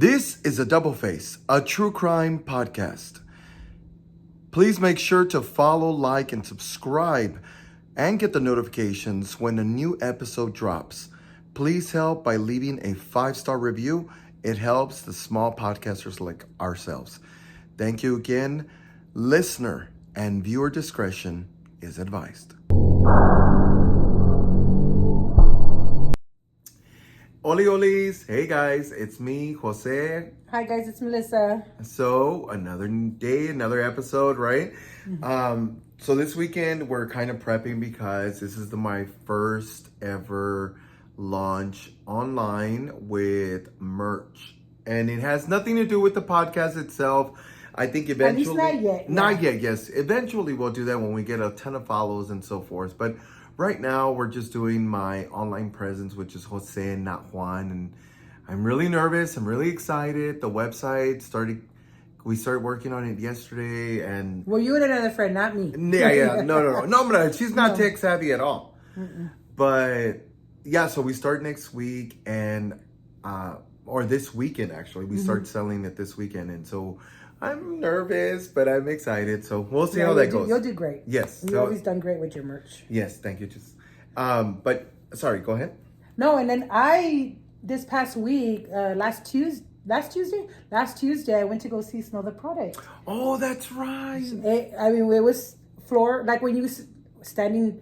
This is a Double Face, a true crime podcast. Please make sure to follow, like, and subscribe and get the notifications when a new episode drops. Please help by leaving a 5-star review. It helps the small podcasters like ourselves. Thank you again. Listener and viewer discretion is advised. Oli olis. Hey guys, it's me, Jose. Hi guys, it's Melissa. So another day, another episode, right? Mm-hmm. So this weekend we're kind of prepping because this is my first ever launch online with merch. And it has nothing to do with the podcast itself. I think eventually... At least not yet. Not yet, yes. Eventually we'll do that when we get a ton of follows and so forth. But right now we're just doing my online presence, which is Jose and not Juan. And I'm really nervous. I'm really excited. The website we started working on it yesterday. And Well, you and another friend, not me. yeah. No, she's not tech savvy at all. Mm-mm. But yeah, so we start next week and, or this weekend actually. We start selling it this weekend. And so I'm nervous, but I'm excited. So we'll see how that goes. You'll do great. Yes. You've always done great with your merch. Yes, thank you. But sorry, go ahead. No, and then this past week, last Tuesday, I went to go see Smell the Product. Oh, that's right. It was floor, like when you standing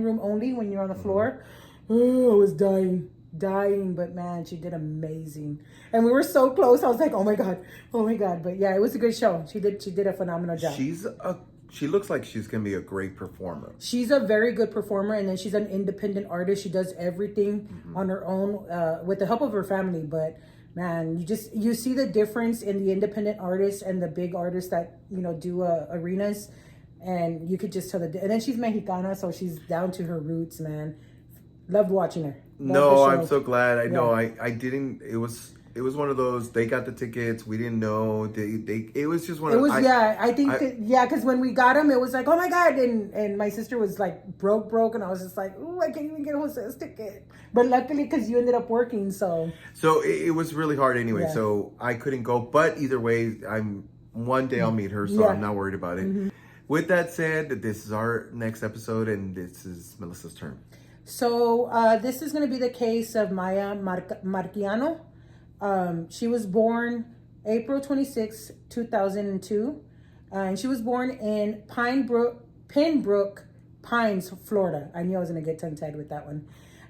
room only, when you're on the floor. Oh, I was dying, but man, she did amazing. And we were so close. I was like, oh my God. But yeah, it was a good show. She did a phenomenal job. She looks like she's going to be a great performer. She's a very good performer, and then she's an independent artist. She does everything on her own with the help of her family. But man, you see the difference in the independent artists and the big artists that do arenas, and you could just tell and then she's Mexicana, so she's down to her roots, man. Loved watching her. No, I'm so glad. I know. I didn't. It was one of those. They got the tickets. We didn't know. It was just one. Because when we got them, it was like, oh my God, and my sister was like broke, and I was just like, oh, I can't even get Jose's ticket. But luckily, because you ended up working, so it was really hard anyway. Yeah. So I couldn't go. But either way, one day I'll meet her, so I'm not worried about it. Mm-hmm. With that said, this is our next episode, and this is Melissa's turn. So this is going to be the case of Miya Marcano. She was born April 26, 2002. And she was born in Pembroke Pines, Florida. I knew I was going to get tongue-tied with that one.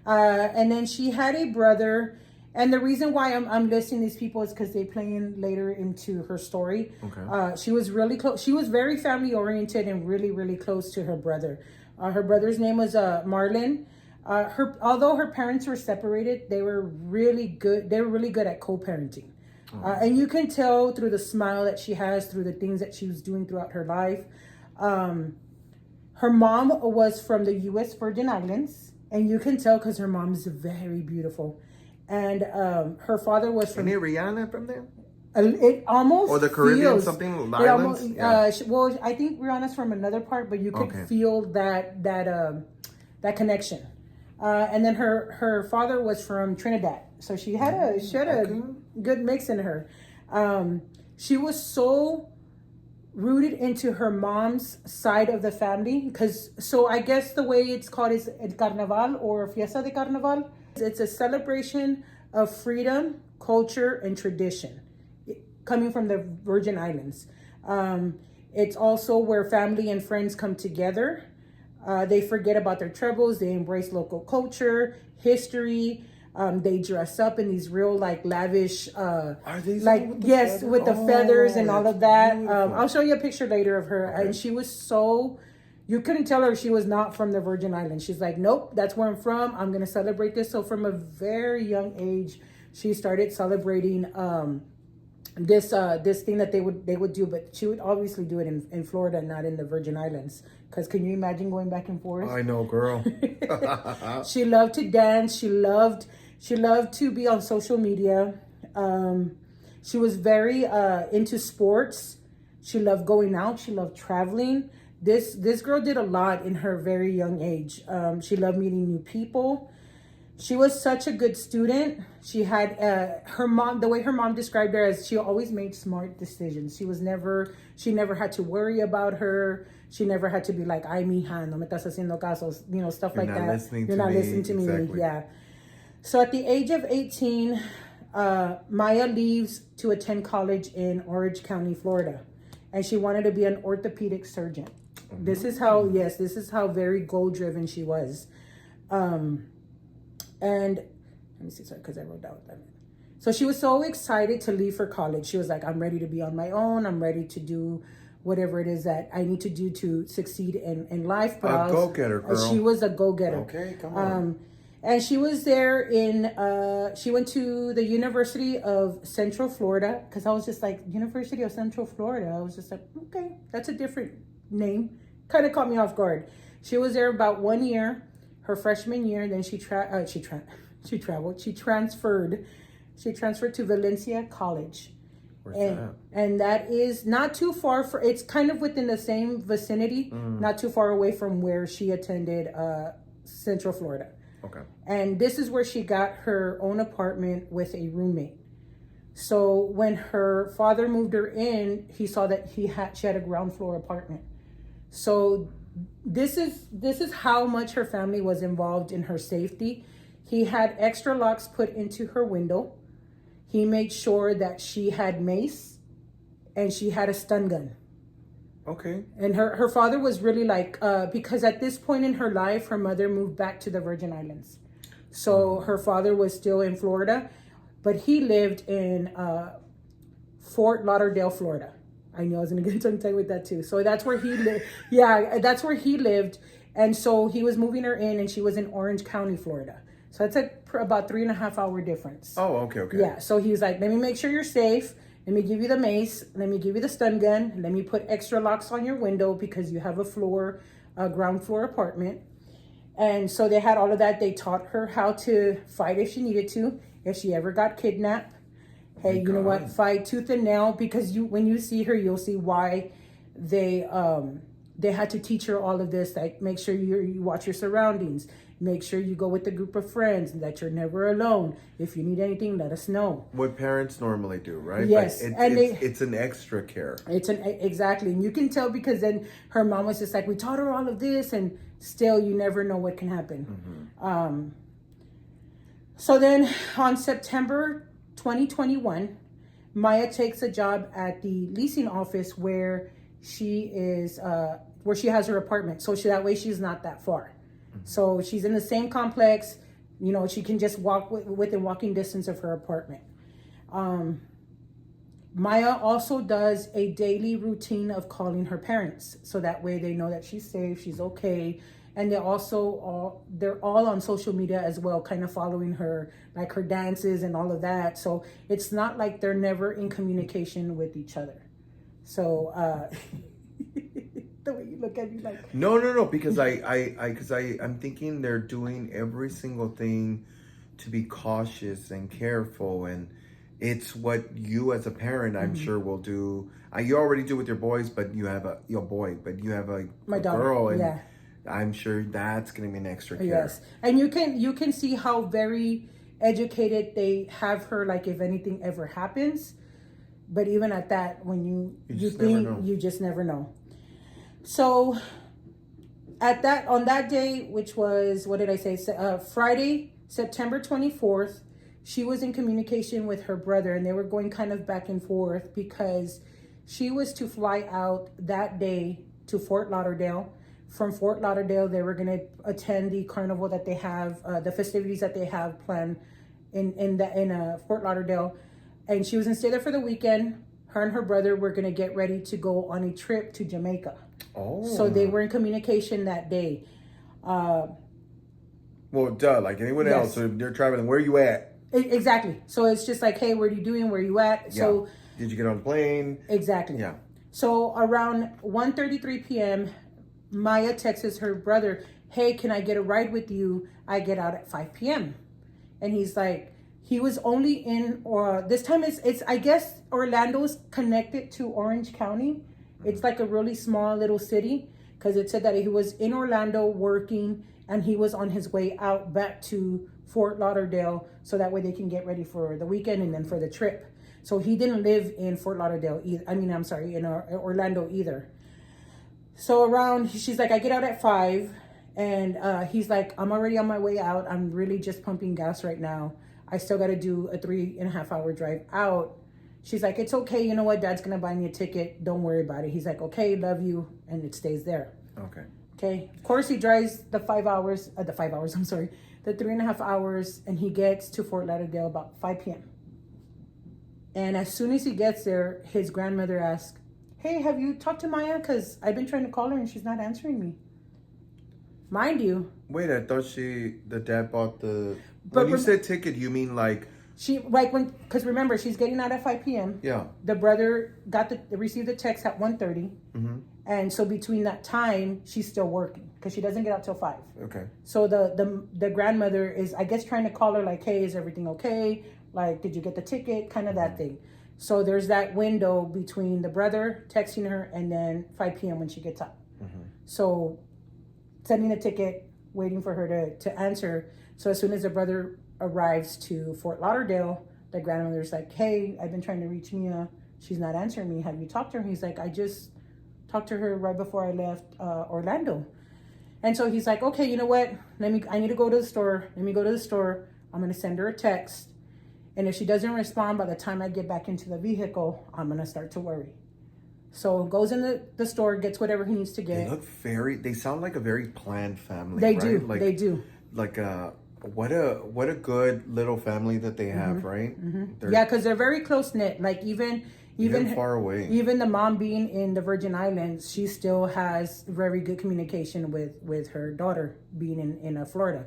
And then she had a brother. And the reason why I'm listing these people is because they play in later into her story. Okay. She was really close. She was very family-oriented and really, really close to her brother. Her brother's name was Marlon. Although her parents were separated, they were really good. They were really good at co-parenting. And you can tell through the smile that she has, through the things that she was doing throughout her life. Her mom was from the U.S. Virgin Islands, and you can tell because her mom is very beautiful. And her father was from... Isn't Rihanna from there? It almost or the Caribbean, something, islands? Well, I think Rihanna's from another part, but you could feel that connection. And then her father was from Trinidad, so she had a good mix in her. She was so rooted into her mom's side of the family, so I guess the way it's called is El Carnaval or Fiesta de Carnaval. It's a celebration of freedom, culture, and tradition coming from the Virgin Islands. It's also where family and friends come together. They forget about their troubles. They embrace local culture, history. They dress up in these real lavish, are these with the feathers and all of that. I'll show you a picture later of her. Okay. And she was you couldn't tell her she was not from the Virgin Islands. She's like, nope, that's where I'm from. I'm going to celebrate this. So from a very young age, she started celebrating this thing that they would do, but she would obviously do it in Florida, not in the Virgin Islands. Because can you imagine going back and forth? I know, girl. She loved to dance. She loved to be on social media. She was very into sports. She loved going out. She loved traveling. This girl did a lot in her very young age. She loved meeting new people. She was such a good student. She had her mom, the way her mom described her, as she always made smart decisions. She never had to worry about her. She never had to be like, ay, mija, no me estás haciendo caso, stuff like that. You're not listening to me. Exactly. Yeah. So at the age of 18, Miya leaves to attend college in Orange County, Florida. And she wanted to be an orthopedic surgeon. Mm-hmm. This is how very goal-driven she was. And let me see, sorry, because I wrote down that. So she was so excited to leave for college. She was like, I'm ready to be on my own. I'm ready to do whatever it is that I need to do to succeed in life. A go-getter, girl. She was a go-getter. Okay, come on. And she was there she went to the University of Central Florida, because I was just like, University of Central Florida. I was just like, okay, that's a different name. Kind of caught me off guard. She was there about 1 year. Her freshman year, then she transferred to Valencia College. Where's that? And that is not too far it's kind of within the same vicinity, not too far away from where she attended Central Florida. Okay. And this is where she got her own apartment with a roommate. So when her father moved her in, he saw that she had a ground floor apartment. So this is how much her family was involved in her safety. He had extra locks put into her window. He made sure that she had mace and she had a stun gun. Okay. And her father was really like, because at this point in her life, her mother moved back to the Virgin Islands. So her father was still in Florida, but he lived in Fort Lauderdale, Florida. I knew I was going to get tongue-tied with that too. So that's where he lived. Yeah, that's where he lived. And so he was moving her in, and she was in Orange County, Florida. So it's about 3.5 hour difference. Oh, okay. Yeah, so he was like, let me make sure you're safe. Let me give you the mace. Let me give you the stun gun. Let me put extra locks on your window because you have a ground floor apartment. And so they had all of that. They taught her how to fight if she needed to, if she ever got kidnapped. Hey, you know what? Fight tooth and nail, because when you see her, you'll see why they had to teach her all of this. Like, make sure you watch your surroundings. Make sure you go with a group of friends, and that you're never alone. If you need anything, let us know. What parents normally do, right? Yes, but it's an extra care. Exactly, and you can tell because then her mom was just like, we taught her all of this, and still, you never know what can happen. Mm-hmm. So then, on September 2021, Miya takes a job at the leasing office where she has her apartment. So that way she's not that far. Mm-hmm. So she's in the same complex. She can just walk within walking distance of her apartment. Miya also does a daily routine of calling her parents. So that way they know that she's safe, she's okay. And they're all on social media as well, kind of following her, like her dances and all of that. So it's not like they're never in communication with each other. So the way you look at me like no, because I'm thinking they're doing every single thing to be cautious and careful, and it's what you as a parent, I'm sure, will do. You already do with your boys, but you have a girl, and yeah. I'm sure that's going to be an extra care. Yes, and you can see how very educated they have her. Like, if anything ever happens, but even at that, when you just never know. So, on that day, which was, what did I say? Friday, September 24th, she was in communication with her brother, and they were going kind of back and forth because she was to fly out that day to Fort Lauderdale. From Fort Lauderdale, they were going to attend the carnival that they have, the festivities that they have planned in Fort Lauderdale. And she was going to stay there for the weekend. Her and her brother were going to get ready to go on a trip to Jamaica. Oh. So they were in communication that day. Well, duh, like anyone else. So they're traveling. Where are you at? Exactly. So it's just like, hey, what are you doing? Where are you at? Yeah. So did you get on the plane? Exactly. Yeah. So around 1:33 p.m., Miya texts her brother, hey, can I get a ride with you? I get out at 5 p.m. And he's like, he was only in, this time it's I guess Orlando's connected to Orange County. It's like a really small little city, because it said that he was in Orlando working and he was on his way out back to Fort Lauderdale so that way they can get ready for the weekend and then for the trip. So he didn't live in Fort Lauderdale either. In Orlando either. So she's like, I get out at 5, and he's like, I'm already on my way out. I'm really just pumping gas right now. I still got to do a 3.5 hour drive out. She's like, it's okay. You know what? Dad's going to buy me a ticket. Don't worry about it. He's like, okay, love you. And it stays there. Okay. Okay. Of course, he drives the 3.5 hours, and he gets to Fort Lauderdale about 5 p.m. And as soon as he gets there, his grandmother asks, hey, have you talked to Miya? Because I've been trying to call her and she's not answering me. Mind you. Wait, I thought the dad bought the... When you said ticket, you mean like... Because remember, she's getting out at 5 p.m. Yeah. The brother received the text at 1:30. Mm-hmm. And so between that time, she's still working because she doesn't get out till 5. Okay. So the grandmother is, I guess, trying to call her like, hey, is everything okay? Like, did you get the ticket? Kind of that thing. So there's that window between the brother texting her and then 5 p.m. when she gets up. Mm-hmm. So sending the ticket, waiting for her to answer. So as soon as the brother arrives to Fort Lauderdale, the grandmother's like, hey, I've been trying to reach Miya. She's not answering me. Have you talked to her? He's like, I just talked to her right before I left Orlando. And so he's like, okay, you know what? I need to go to the store. Let me go to the store. I'm going to send her a text. And if she doesn't respond by the time I get back into the vehicle, I'm going to start to worry. So goes in the store, gets whatever he needs to get. They sound like a very planned family. They right? do. Like, they do. Like what a good little family that they have, mm-hmm. right? Mm-hmm. Yeah, because they're very close knit. Like even far away. Even the mom being in the Virgin Islands, she still has very good communication with her daughter being in Florida.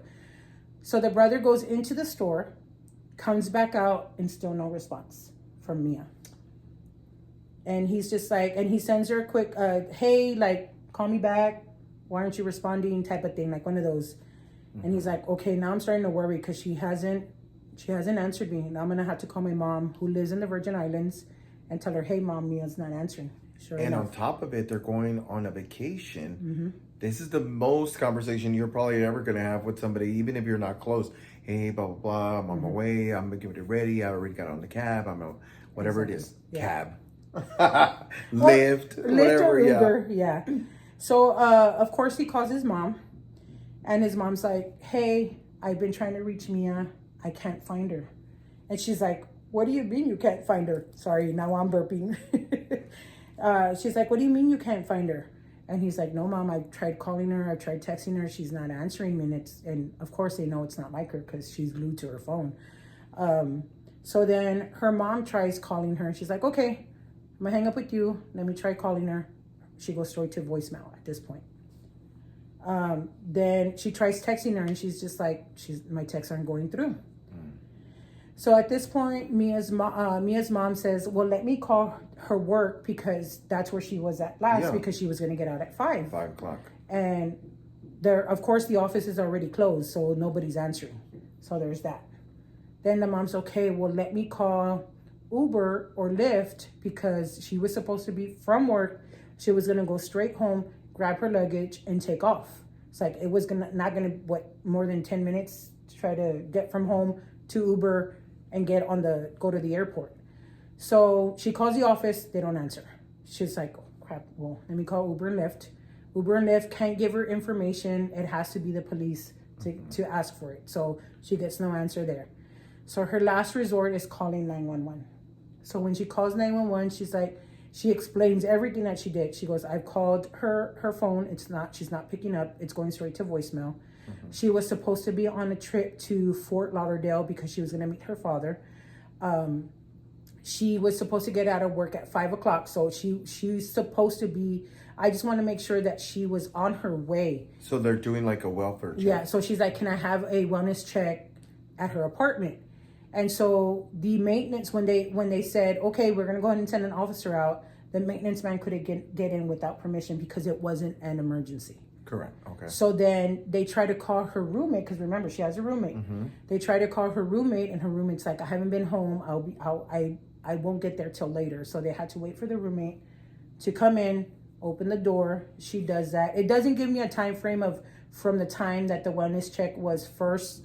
So the brother goes into the store, comes back out, and still no response from Miya. And he's just like, and he sends her a quick, hey, like, call me back. Why aren't you responding? Type of thing, like one of those. Mm-hmm. And he's like, okay, now I'm starting to worry because she hasn't answered me. Now I'm going to have to call my mom who lives in the Virgin Islands and tell her, hey, Mom, Mia's not answering. Sure and enough. On top of it, they're going on a vacation. Mm-hmm. This is the most conversation you're probably ever going to have with somebody, even if you're not close. Hey, blah, blah, blah. I'm on my way. I'm going to get it ready. I already got on the cab. Whatever exactly. It is. Yeah. Cab. Lyft, whatever. Or Uber. Yeah. So, of course, he calls his mom. And his mom's like, hey, I've been trying to reach Miya. I can't find her. And she's like, what do you mean you can't find her? Sorry, now I'm burping. She's like, what do you mean you can't find her? And he's like, no, Mom, I've tried calling her. I've tried texting her. She's not answering me. And of course they know it's not like her because she's glued to her phone. So then her mom tries calling her. And she's like, okay, I'm going to hang up with you. Let me try calling her. She goes straight to voicemail at this point. Then she tries texting her and she's just like, my texts aren't going through. So at this point, Mia's mom says, well, let me call her work because that's where she was at last because she was going to get out at 5. 5 o'clock. And there, of course, the office is already closed, so nobody's answering. So there's that. Then the mom's okay, well, let me call Uber or Lyft because she was supposed to be from work. She was going to go straight home, grab her luggage, and take off. It's like it was not going to, more than 10 minutes to try to get from home to Uber and go to the airport. So she calls the office, they don't answer. She's like, oh, crap, well, let me call Uber and Lyft. Uber and Lyft can't give her information. It has to be the police to ask for it. So she gets no answer there. So her last resort is calling 911. So when she calls 911, she's like, she explains everything that she did. She goes, I've called her phone. She's not picking up. It's going straight to voicemail. Mm-hmm. She was supposed to be on a trip to Fort Lauderdale because she was going to meet her father. She was supposed to get out of work at 5 o'clock. So she's supposed to be, I just want to make sure that she was on her way. So they're doing like a welfare check. Yeah. So she's like, can I have a wellness check at her apartment? And so the maintenance, when they said, okay, we're going to go ahead and send an officer out, the maintenance man couldn't get in without permission because it wasn't an emergency. Correct. Okay. So then they try to call her roommate because remember she has a roommate. Mm-hmm. They try to call her roommate and her roommate's like, I haven't been home. I won't get there till later. So they had to wait for the roommate to come in, open the door. She does that. It doesn't give me a time frame from the time that the wellness check was first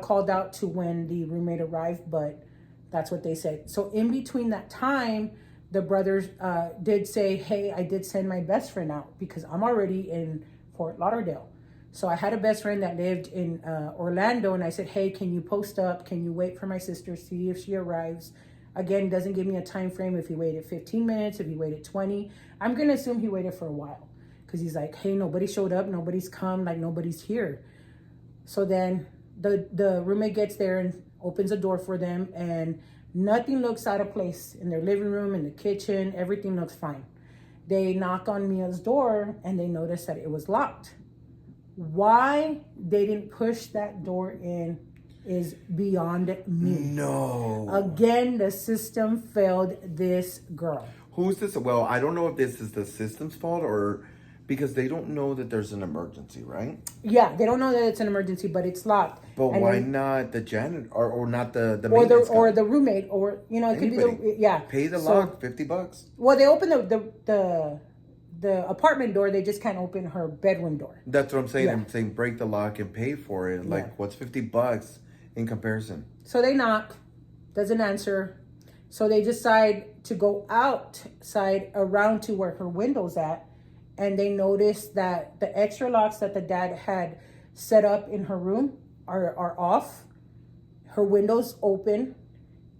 called out to when the roommate arrived, but that's what they said. So in between that time, the brothers did say, hey, I did send my best friend out because I'm already in Fort Lauderdale. So I had a best friend that lived in Orlando, and I said, hey, can you post up? Can you wait for my sister, see if she arrives? Again, doesn't give me a time frame if he waited 15 minutes, if he waited 20. I'm going to assume he waited for a while because he's like, hey, nobody showed up, nobody's come, like nobody's here. So then the roommate gets there and opens a door for them, and nothing looks out of place in their living room, in the kitchen, everything looks fine. They knock on Mia's door and they notice that it was locked. Why they didn't push that door in is beyond me. No. Again, the system failed this girl. Who's this? Well, I don't know if this is the system's fault or because they don't know that there's an emergency, right? Yeah, they don't know that it's an emergency, but it's locked. But and why then, not the janitor or not the maintenance guy? Or the roommate, or it Anybody. could be the Pay the lock, $50. Well, they open the apartment door. They just can't open her bedroom door. That's what I'm saying. Yeah. I'm saying break the lock and pay for it. Like, what's $50 in comparison? So they knock, doesn't answer. So they decide to go outside around to where her window's at. And they notice that the extra locks that the dad had set up in her room are off. Her window's open.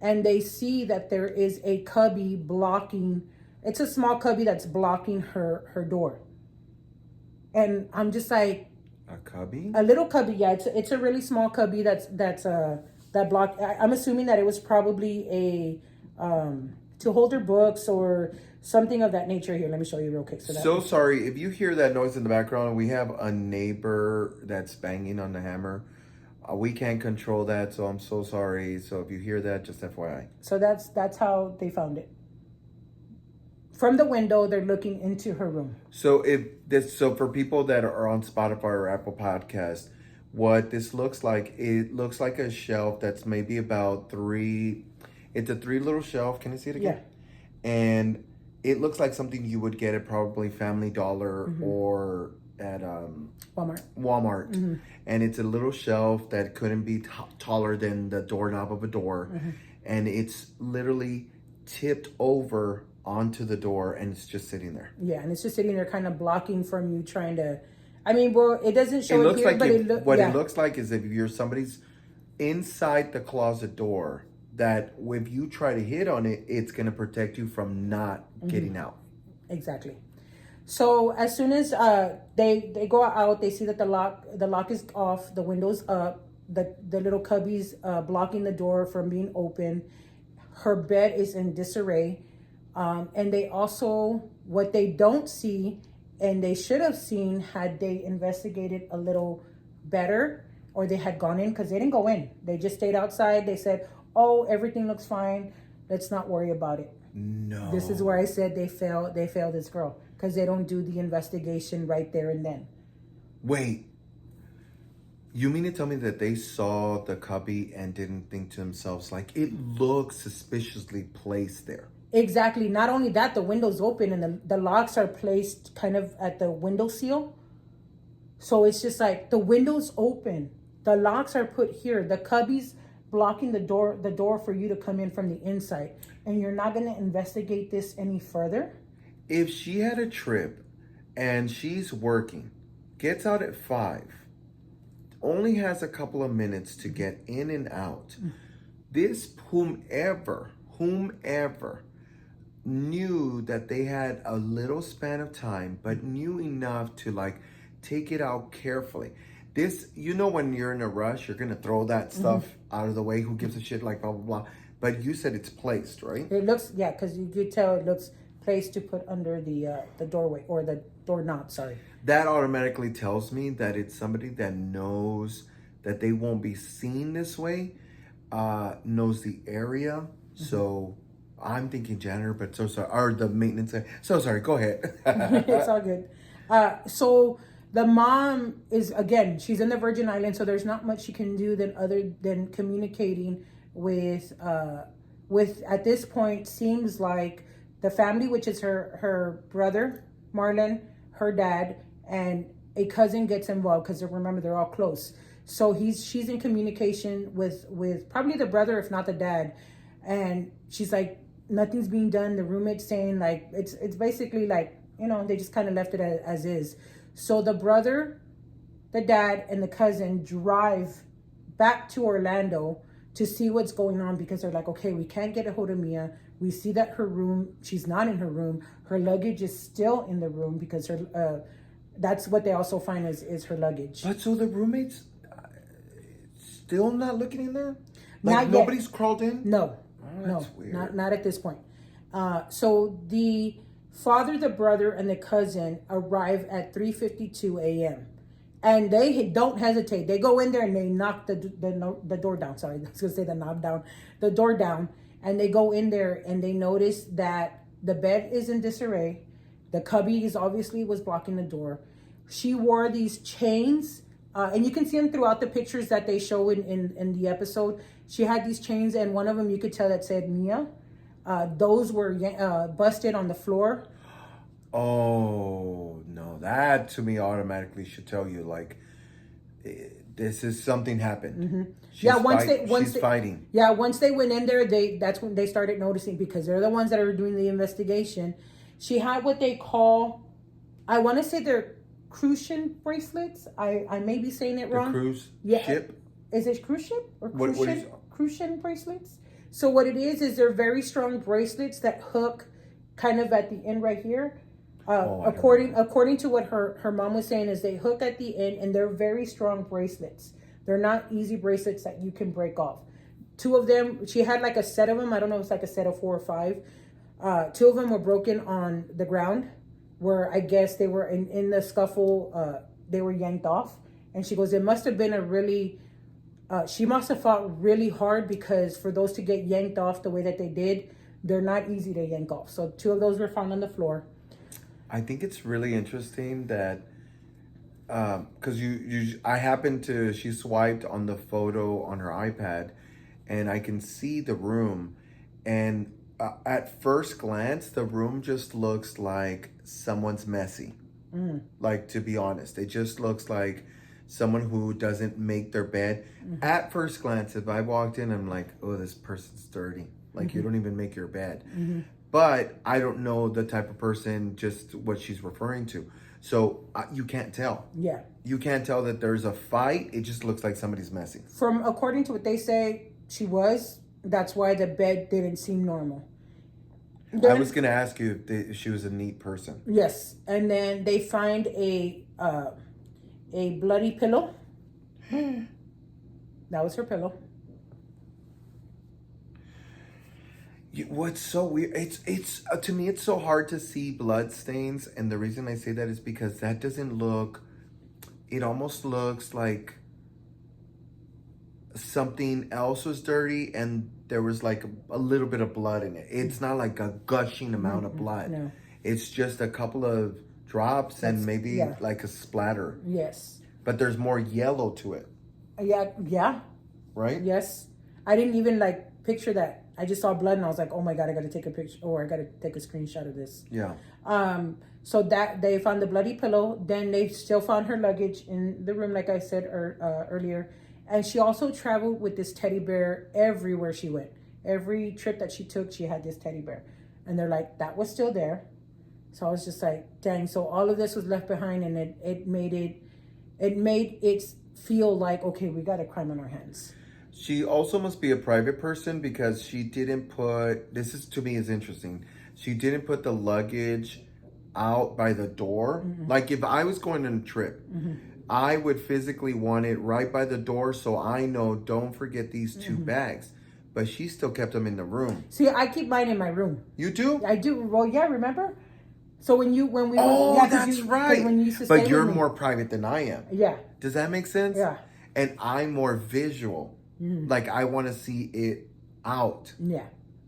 And they see that there is a cubby blocking. It's a small cubby that's blocking her door. And I'm just like... A cubby? A little cubby, yeah. It's a really small cubby that block. I'm assuming that it was probably a... to hold her books or something of that nature. Here, let me show you real quick. So sorry if you hear that noise in the background. We have a neighbor that's banging on the hammer. We can't control that, so I'm so sorry. So if you hear that, just FYI. So that's how they found it. From the window, they're looking into her room. So so for people that are on Spotify or Apple Podcast, what this looks like, it looks like a shelf that's maybe about three. It's a 3 little shelf. Can you see it again? Yeah. And it looks like something you would get at probably Family Dollar or at Walmart. Mm-hmm. And it's a little shelf that couldn't be taller than the doorknob of a door. Mm-hmm. And it's literally tipped over onto the door and it's just sitting there. Yeah, and it's just sitting there kind of blocking from you trying to... I mean, well, it doesn't show it here, like but it looks like is if you're somebody's inside the closet door, that if you try to hit on it, it's going to protect you from not getting out. Exactly. So as soon as they go out, they see that the lock is off, the window's up, the little cubby's blocking the door from being open. Her bed is in disarray. And they also, what they don't see, and they should have seen had they investigated a little better, or they had gone in, because they didn't go in. They just stayed outside. They said, oh, everything looks fine. Let's not worry about it. No. This is where I said they failed this girl, because they don't do the investigation right there and then. Wait. You mean to tell me that they saw the cubby and didn't think to themselves, like, it looks suspiciously placed there? Exactly. Not only that, the window's open and the locks are placed kind of at the window seal. So it's just like the window's open. The locks are put here. The cubby's blocking the door for you to come in from the inside. And you're not going to investigate this any further? If she had a trip and she's working, gets out at 5, only has a couple of minutes to get in and out, this whomever knew that they had a little span of time, but knew enough to like take it out carefully. This, when you're in a rush, you're gonna throw that stuff out of the way. Who gives a shit? Like blah blah blah. But you said it's placed, right? It looks, yeah, because you could tell it looks placed to put under the doorway or the doorknob. Sorry. That automatically tells me that it's somebody that knows that they won't be seen this way, knows the area. So I'm thinking janitor, but so sorry. Or the maintenance guy. So sorry. Go ahead. It's all good. So the mom is, again, she's in the Virgin Islands, so there's not much she can do other than communicating with at this point, seems like the family, which is her brother, Marlon, her dad, and a cousin gets involved because remember, they're all close. So she's in communication with probably the brother, if not the dad. And she's like, nothing's being done. The roommate's saying like, it's basically like, they just kind of left it as is. So the brother, the dad, and the cousin drive back to Orlando to see what's going on, because they're like, okay, we can't get a hold of Miya. We see that she's not in her room. Her luggage is still in the room, because that's what they also find is her luggage. But so the roommates still not looking in there? Like, not nobody's yet. Crawled in? No. Oh, that's weird. Not at this point. So the father, the brother, and the cousin arrive at 3:52 a.m. And they don't hesitate. They go in there and they knock the door down. Sorry, I was going to say the knob down. The door down. And they go in there and they notice that the bed is in disarray. The cubby was blocking the door. She wore these chains. And you can see them throughout the pictures that they show in the episode. She had these chains, and one of them you could tell that said Miya. Those were busted on the floor. Oh, no. That to me automatically should tell you, like, this is something happened. Mm-hmm. She's fighting. Yeah, once they went in there, that's when they started noticing, because they're the ones that are doing the investigation. She had what they call, I want to say they're crucian bracelets. I may be saying it wrong. Cruise ship? Is it cruise ship or crucian? Crucian bracelets? So what it is they're very strong bracelets that hook kind of at the end right here. According to what her mom was saying, is they hook at the end, and they're very strong bracelets. They're not easy bracelets that you can break off. 2 of them, she had like a set of them. I don't know if it's like a set of 4 or 5. 2 of them were broken on the ground, where I guess they were in the scuffle. They were yanked off, and she goes, it must have been a really. She must have fought really hard, because for those to get yanked off the way that they did, they're not easy to yank off. So 2 of those were found on the floor. I think it's really interesting that, because she swiped on the photo on her iPad, and I can see the room, and at first glance, the room just looks like someone's messy. Like, to be honest, it just looks like someone who doesn't make their bed. Mm-hmm. At first glance, if I walked in, I'm like, oh, this person's dirty. Like, you don't even make your bed. Mm-hmm. But I don't know the type of person, just what she's referring to. So you can't tell. Yeah. You can't tell that there's a fight. It just looks like somebody's messy. According to what they say, that's why the bed didn't seem normal. I was going to ask you if she was a neat person. Yes. And then they find a bloody pillow. That was her pillow. What's so weird, it's to me, it's so hard to see blood stains, and the reason I say that is because that doesn't look, it almost looks like something else was dirty and there was like a little bit of blood in it. It's not like a gushing amount of blood. No. It's just a couple of drops and maybe like a splatter. Yes. But there's more yellow to it. Yeah. Right? Yes. I didn't even like picture that. I just saw blood and I was like, oh my God, I got to take a picture, or I got to take a screenshot of this. Yeah. So that they found the bloody pillow. Then they still found her luggage in the room, like I said earlier. And she also traveled with this teddy bear everywhere she went. Every trip that she took, she had this teddy bear. And they're like, that was still there. So I was just like, dang. So all of this was left behind, and it made it feel like, okay, we got a crime on our hands. She also must be a private person, because she didn't put, this is to me is interesting, she didn't put the luggage out by the door. Mm-hmm. Like, if I was going on a trip, mm-hmm. I would physically want it right by the door, so I know, don't forget these 2 mm-hmm. bags. But she still kept them in the room. See, I keep mine in my room. You do? I do. Well, yeah, remember? So when we that's right. When you used to but you're more private than I am. Yeah. Does that make sense? Yeah. And I'm more visual. Like, I want to see it out. Yeah.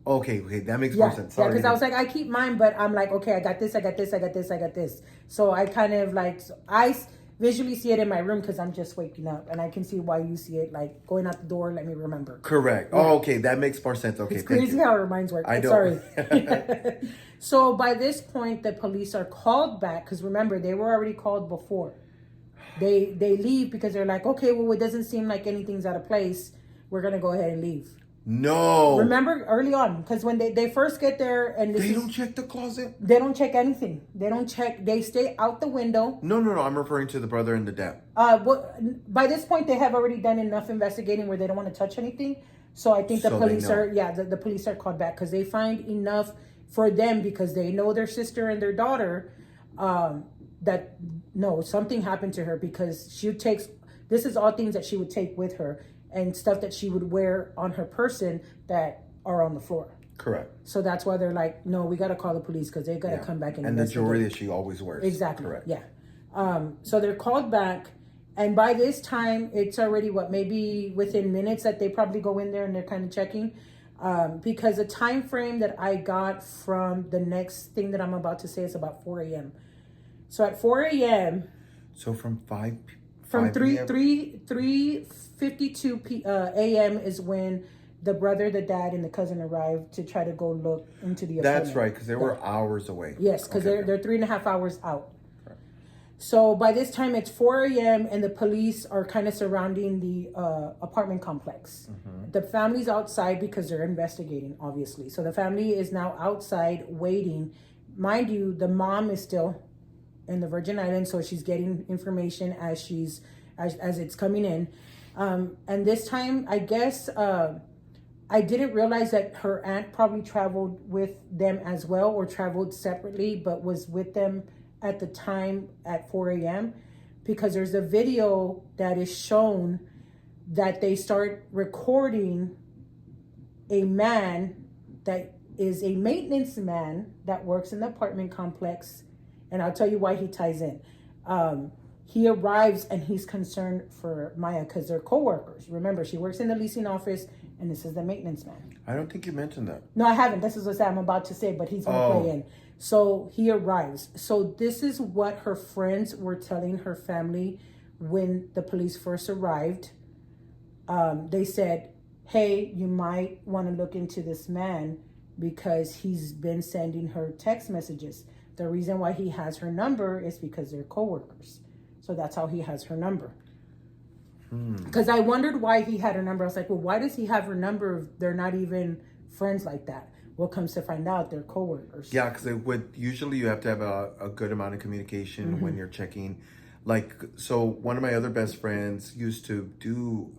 Okay, that makes more sense. Sorry. Yeah, because I was like, I keep mine, but I'm like, okay, I got this. So I kind of like, I visually see it in my room because I'm just waking up, and I can see why you see it, like going out the door. Let me remember. Correct. Yeah. Oh, okay, that makes more sense. Okay, it's crazy how our minds work. I know. Sorry. So by this point, the police are called back, because remember, they were already called before. They leave because they're like, okay, well, it doesn't seem like anything's out of place. We're gonna go ahead and leave. No. Remember early on, because when they first get there and they don't check the closet. They don't check anything. They don't check. They stay out the window. No. I'm referring to the brother and the dad. By this point, they have already done enough investigating where they don't want to touch anything. So I think the police the police are called back because they find enough for them because they know their sister and their daughter. That no, something happened to her because she takes. This is all things that she would take with her. And stuff that she would wear on her person that are on the floor. Correct. So that's why they're like, no, we got to call the police because they got to come back and the jewelry that she always wears. Exactly. Correct. Yeah. So they're called back. And by this time, it's already maybe within minutes that they probably go in there and they're kind of checking. Because the time frame that I got from the next thing that I'm about to say is about 4 a.m. So at 4 a.m. So from 5 From 3:52 a.m. is when the brother, the dad, and the cousin arrived to try to go look into the apartment. That's right, because they were hours away. Yes, because they're 3.5 hours out. Right. So by this time it's 4 a.m. and the police are kind of surrounding the apartment complex. Mm-hmm. The family's outside because they're investigating, obviously. So the family is now outside waiting. Mind you, the mom is still in the Virgin Islands, so she's getting information as it's coming in. And this time, I guess I didn't realize that her aunt probably traveled with them as well, or traveled separately, but was with them at the time at 4 a.m. because there's a video that is shown that they start recording a man that is a maintenance man that works in the apartment complex. And I'll tell you why he ties in. He arrives and he's concerned for Miya because they're co-workers. Remember, she works in the leasing office and this is the maintenance man. I don't think you mentioned that. No, I haven't. This is what I'm about to say, but he's going to play in. So he arrives. So this is what her friends were telling her family when the police first arrived. They said, hey, you might want to look into this man because he's been sending her text messages. The reason why he has her number is because they're coworkers. So that's how he has her number. Because I wondered why he had her number. I was like, well, why does he have her number if they're not even friends like that? Well, comes to find out, they're coworkers. Yeah, because usually you have to have a good amount of communication when you're checking. Like, so one of my other best friends used to do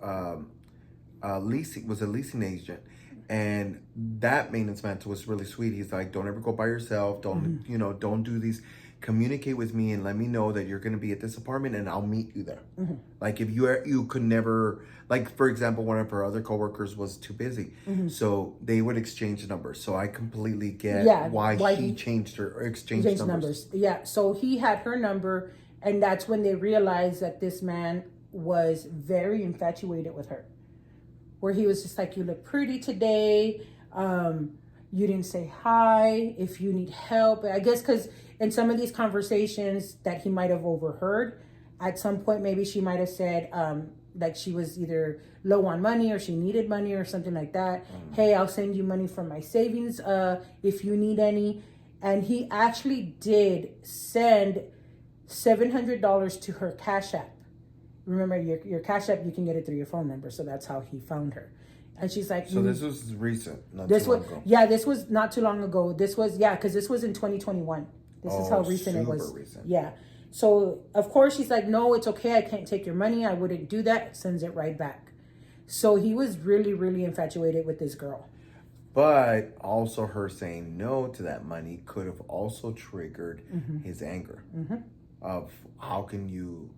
leasing, was a leasing agent. And that maintenance man was really sweet. He's like, don't ever go by yourself. Don't, don't do these. Communicate with me and let me know that you're going to be at this apartment and I'll meet you there. Mm-hmm. Like if you could never, like for example, one of her other coworkers was too busy. Mm-hmm. So they would exchange numbers. So I completely get why he changed her or exchanged numbers. Yeah. So he had her number and that's when they realized that this man was very infatuated with her. Where he was just like, you look pretty today. You didn't say hi. If you need help, I guess because in some of these conversations that he might have overheard, at some point maybe she might have said like she was either low on money or she needed money or something like that. Hey, I'll send you money from my savings if you need any. And he actually did send $700 to her Cash App. Remember, your Cash App, you can get it through your phone number. So that's how he found her. And she's like... So this was recent, not too long ago. Yeah, this was not too long ago. This was, because this was in 2021. This is how recent it was. Super recent. Yeah. So, of course, she's like, no, it's okay. I can't take your money. I wouldn't do that. Sends it right back. So he was really, really infatuated with this girl. But also her saying no to that money could have also triggered his anger. Mm-hmm. Of how can you...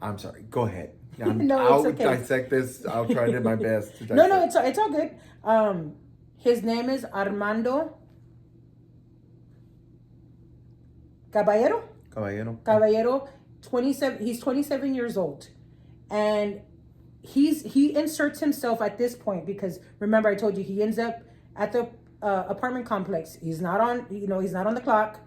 I'm sorry. Go ahead. I'll okay. Dissect this. I'll try to do my best to dissect. No, it's all good. His name is Armando Caballero. 27. He's 27 years old, and he inserts himself at this point because remember I told you he ends up at the apartment complex. He's not on. He's not on the clock.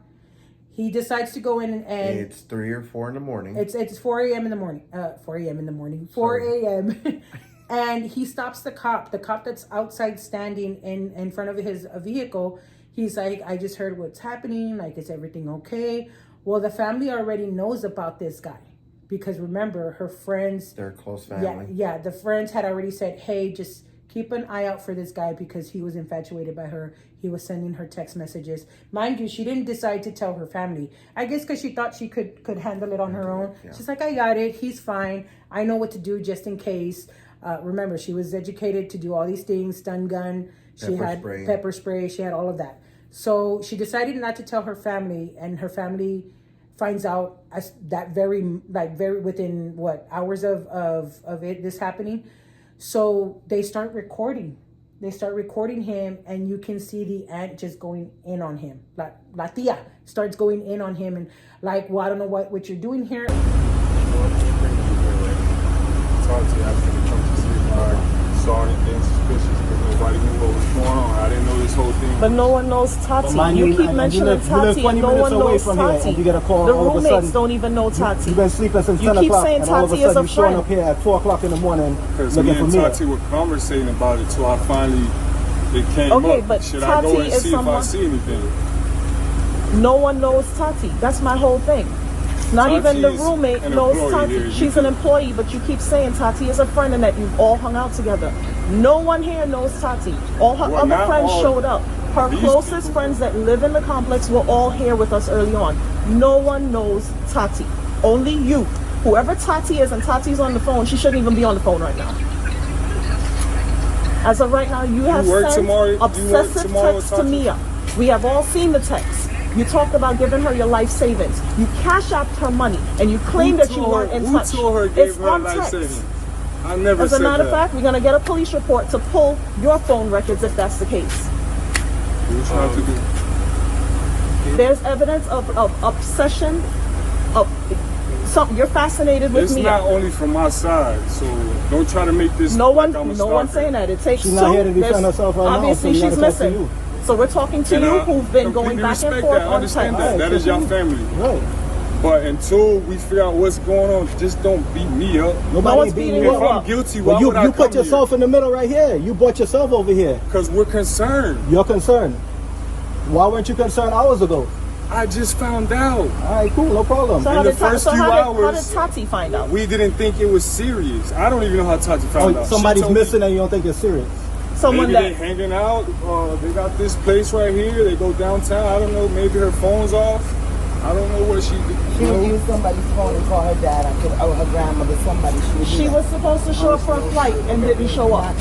He decides to go in and it's 3 or 4 in the morning. It's 4 a.m. in the morning. 4 a.m. in the morning. 4 a.m. And he stops the cop that's outside standing in front of his vehicle. He's like, I just heard what's happening. Like, is everything okay? Well, the family already knows about this guy because remember, her friends, their close family. Yeah, the friends had already said, hey, just keep an eye out for this guy because he was infatuated by her. He was sending her text messages. Mind you, she didn't decide to tell her family. I guess because she thought she could handle it on her own. Yeah. She's like, I got it. He's fine. I know what to do just in case. Remember, she was educated to do all these things, stun gun. She had pepper spray. She had all of that. So she decided not to tell her family, and her family finds out that very within hours of this happening. So they start recording. They start recording him, and you can see the aunt just going in on him. La tia starts going in on him and like, well, I don't know what you're doing here. Saw anything suspicious because nobody knew what was going on. I didn't know this whole thing. But no one knows Tati. You keep mentioning Tati and no one knows Tati. You get a call, the roommates don't even know Tati. You've been sleeping since 10 o'clock and all of a sudden you're showing up here at 4 o'clock in the morning because looking me for and me. Tati were conversating about it till I finally, it came okay, up. But Should Tati I go and is see someone, if I see anything? No one knows Tati. That's my whole thing. Not Tati even the roommate knows Tati. Here. She's an employee, but you keep saying Tati is a friend and that you've all hung out together. No one here knows Tati. All her other friends showed up. Her closest friends that live in the complex were all here with us early on. No one knows Tati. Only you. Whoever Tati is, and Tati's on the phone, she shouldn't even be on the phone right now. As of right now, you have sent obsessive texts to Miya. We have all seen the text. You talked about giving her your life savings. You cash apped her money, and you claim that you weren't in touch. Who told her gave her life savings? I never said that. As a matter of fact, we're going to get a police report to pull your phone records if that's the case. What you trying to do? There's evidence of obsession, of something. You're fascinated with me. It's not only from my side, so don't try to make this. No one's saying that. It takes two. She's not here to defend herself right now. Obviously, she's missing. So we're talking to you who've been going back and forth on text. I understand that. That is your family. Right. But until we figure out what's going on, just don't beat me up. Nobody's beating you up. If I'm guilty, why would I you put yourself in the middle right here. You brought yourself over here. Because we're concerned. You're concerned. Why weren't you concerned hours ago? I just found out. All right, cool, no problem. So how did Tati find out? We didn't think it was serious. I don't even know how Tati found out. Somebody's missing and you don't think it's serious. Maybe they hanging out. They got this place right here. They go downtown. I don't know. Maybe her phone's off. I don't know what she did. She would use somebody's phone and call her dad or her grandmother, somebody. She was supposed to show up for a flight and didn't show up.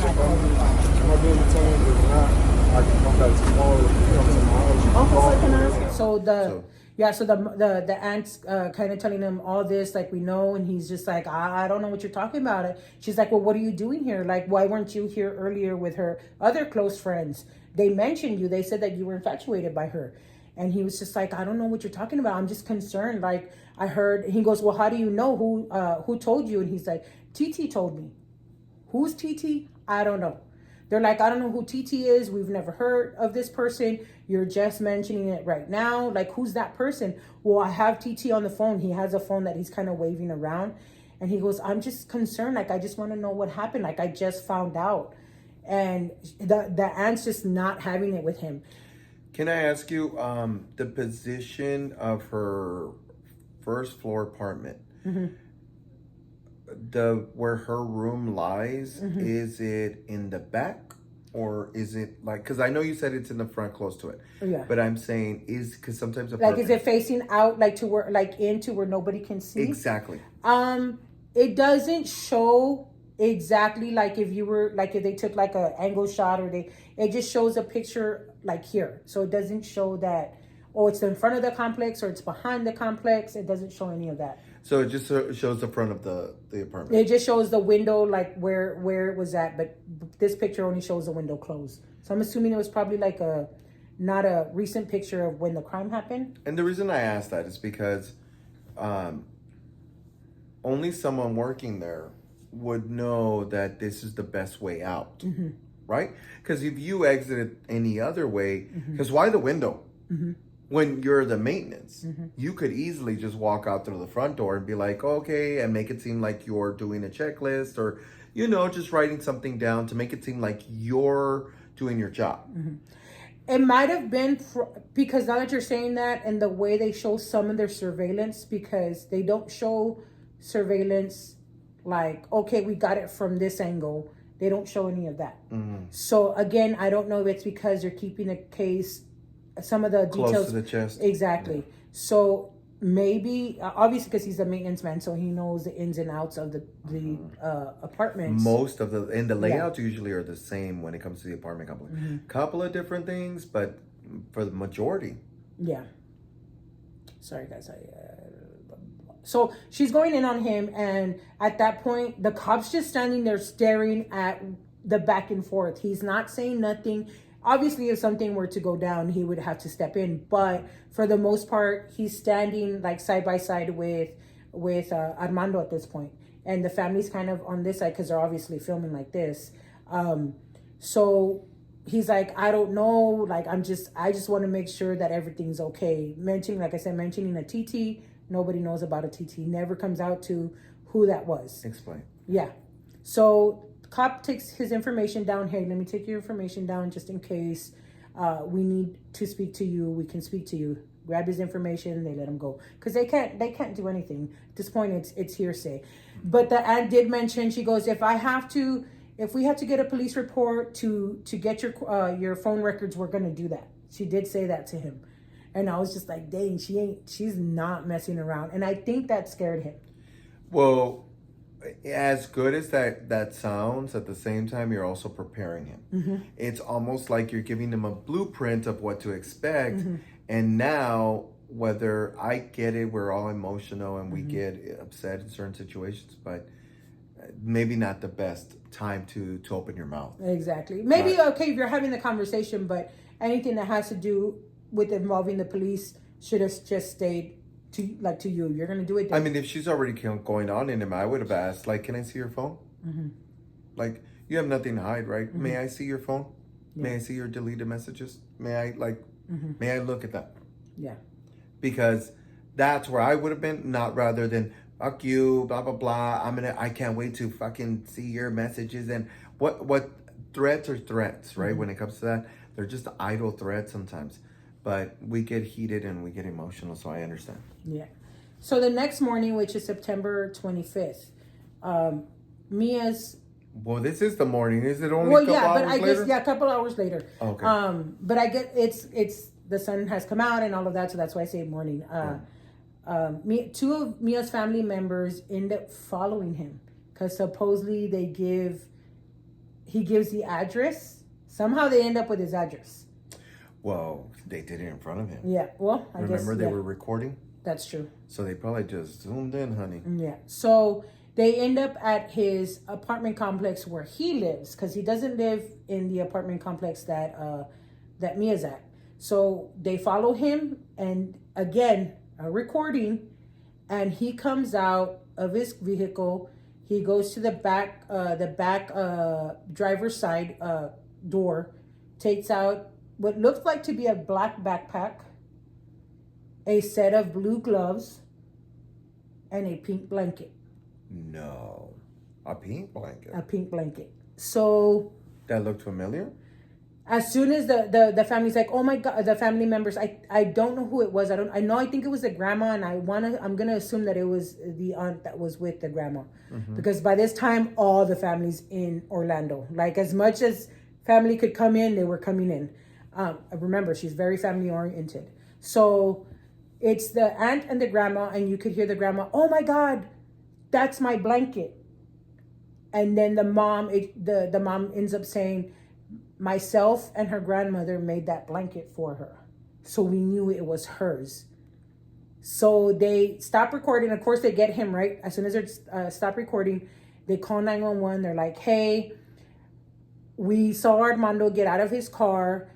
So the aunt's kind of telling him all this, like, we know, and he's just like, I don't know what you're talking about. She's like, well, what are you doing here? Like, why weren't you here earlier with her other close friends? They mentioned you. They said that you were infatuated by her. And he was just like, I don't know what you're talking about. I'm just concerned. Like, I heard. He goes, well, how do you know who told you? And he's like, TT told me. Who's TT? I don't know. They're like, I don't know who TT is. We've never heard of this person. You're just mentioning it right now. Like, who's that person? Well, I have TT on the phone. He has a phone that he's kind of waving around. And he goes, I'm just concerned. Like, I just want to know what happened. Like, I just found out. And the aunt's just not having it with him. Can I ask you the position of her first floor apartment? Mm-hmm. Where her room lies, mm-hmm. Is it in the back or is it like, because I know you said it's in the front close to it, yeah, but I'm saying because sometimes is it facing out, like to where, like into where nobody can see? Exactly. It doesn't show exactly like if they took like a angle shot, or it just shows a picture like here. So it doesn't show that, it's in front of the complex or it's behind the complex. It doesn't show any of that. So it just shows the front of the apartment. It just shows the window, like where it was at, but this picture only shows the window closed. So I'm assuming it was probably like not a recent picture of when the crime happened. And the reason I asked that is because only someone working there would know that this is the best way out, mm-hmm. right? Because if you exited any other way, because mm-hmm. why the window? Mm-hmm. When you're the maintenance, mm-hmm. you could easily just walk out through the front door and be like, okay, and make it seem like you're doing a checklist or, just writing something down to make it seem like you're doing your job. Mm-hmm. It might have been because now that you're saying that, and the way they show some of their surveillance, because they don't show surveillance, like, okay, we got it from this angle. They don't show any of that. So again, I don't know if it's because they're keeping the case, some of the details close to the chest. Exactly. Yeah. So maybe, obviously, because he's a maintenance man, so he knows the ins and outs of the apartments. Most of the layouts usually are the same when it comes to the apartment complex. Couple of different things, but for the majority. Yeah. Sorry, guys. So she's going in on him, and at that point, the cop's just standing there staring at the back and forth. He's not saying nothing. Obviously, if something were to go down, he would have to step in. But for the most part, he's standing like side by side with Armando at this point. And the family's kind of on this side because they're obviously filming like this. So he's like, I don't know. Like, I just want to make sure that everything's okay. Mentioning a TT. Nobody knows about a TT. Never comes out to who that was. Explain. Yeah. So cop takes his information down. Hey, let me take your information down just in case we need to speak to you. We can speak to you. Grab his information. They let him go because they can't do anything at this point. It's hearsay. But the aunt did mention, she goes, if we have to get a police report to get your phone records, we're gonna do that. She did say that to him. And I was just like, dang, she's not messing around. And I think that scared him. Well, as good as that sounds, at the same time, you're also preparing him. It's almost like you're giving him a blueprint of what to expect. And now, whether I get it, we're all emotional and we get upset in certain situations, but maybe not the best time to open your mouth. Exactly. Maybe, okay, if you're having the conversation, but anything that has to do with involving the police should have just stayed to you. You're gonna do it. I mean, if she's already going on in him, I would have asked, like, can I see your phone? Like, you have nothing to hide, right? May I see your phone? May I see your deleted messages? May I look at that? Yeah. Because that's where I would have been, not rather than fuck you, blah blah blah. I can't wait to fucking see your messages. And what threats are threats, right? When it comes to that, they're just idle threats sometimes. But we get heated and we get emotional, so I understand. Yeah. So the next morning, which is September 25th, Mia's... Well, this is the morning. Is it only a couple hours later? Guess, a couple hours later. Okay. But I get it's the sun has come out and all of that, so that's why I say morning. Two of Mia's family members end up following him because supposedly he gives the address. Somehow they end up with his address. Well, they did it in front of him. Yeah, well, I guess. Remember they were recording? That's true. So they probably just zoomed in, honey. Yeah. So they end up at his apartment complex where he lives because he doesn't live in the apartment complex that Mia's at. So they follow him, and again, a recording, and he comes out of his vehicle. He goes to the back driver's side door, takes out what looks like to be a black backpack, a set of blue gloves, and a pink blanket. No. A pink blanket? A pink blanket. So... That looked familiar? As soon as the family's like, oh my God, the family members, I don't know who it was. I think it was the grandma, and I'm gonna assume that it was the aunt that was with the grandma. Because by this time, all the families in Orlando, like as much as family could come in, they were coming in. Remember, she's very family oriented. So it's the aunt and the grandma, and you could hear the grandma, oh my God, that's my blanket. And then the mom ends up saying, myself and her grandmother made that blanket for her. So we knew it was hers. So they stop recording. Of course, they get him, right? As soon as they stop recording, they call 911. They're like, hey, we saw Armando get out of his car.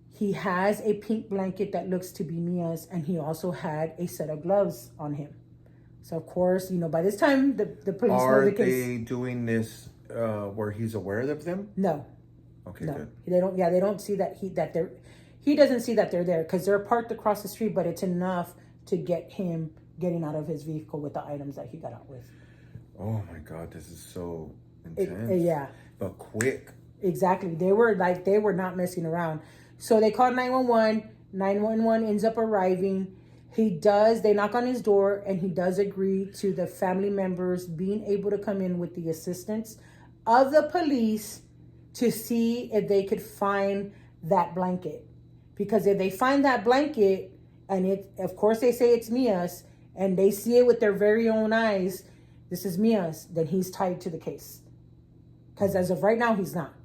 He has a pink blanket that looks to be Mia's, and he also had a set of gloves on him. So, of course, by this time, the police know the case. Are they doing this where he's aware of them? No. Okay, no. good. They don't. Yeah, they don't see that he doesn't see that they're there because they're parked across the street. But it's enough to get him getting out of his vehicle with the items that he got out with. Oh my God, this is so intense. Yeah, but quick. Exactly. They were not messing around. So they called 911. 911 ends up arriving. They knock on his door, and he does agree to the family members being able to come in with the assistance of the police to see if they could find that blanket. Because if they find that blanket, and of course they say it's Mia's, and they see it with their very own eyes, this is Mia's, then he's tied to the case. Because as of right now, he's not.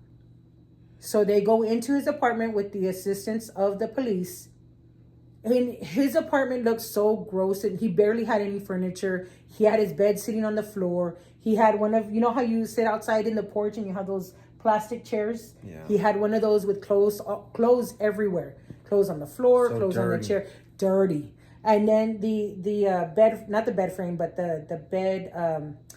So they go into his apartment with the assistance of the police. And his apartment looks so gross, and he barely had any furniture. He had his bed sitting on the floor. He had one of, you know how you sit outside in the porch and you have those plastic chairs? Yeah. He had one of those with clothes everywhere. Clothes on the floor, so clothes dirty. on the chair. Dirty. And then the bed, not the bed frame, but the bed,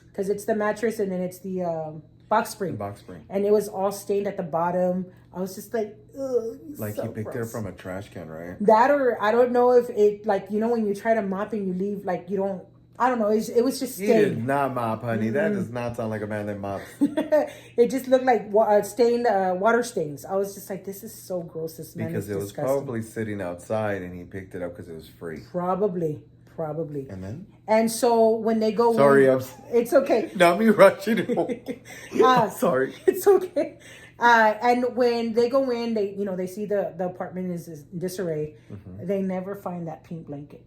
because it's the mattress and then it's the box spring. The box spring. And it was all stained at the bottom. I was just like, ugh. Like so he picked gross. it from a trash can, right? That, or I don't know if it, like, you know, when you try to mop and you leave, like, you don't, I don't know. It was just He did stained. not mop, honey. That does not sound like a man that mops. It just looked like stained water stains. I was just like, this is so gross. This man Because is it was disgusting. probably sitting outside and he picked it up because it was free. Probably. And then? And so when they go Sorry, in, it's okay. Not me rushing home. Sorry. It's okay. And when they go in, they see the apartment is in disarray. Mm-hmm. They never find that pink blanket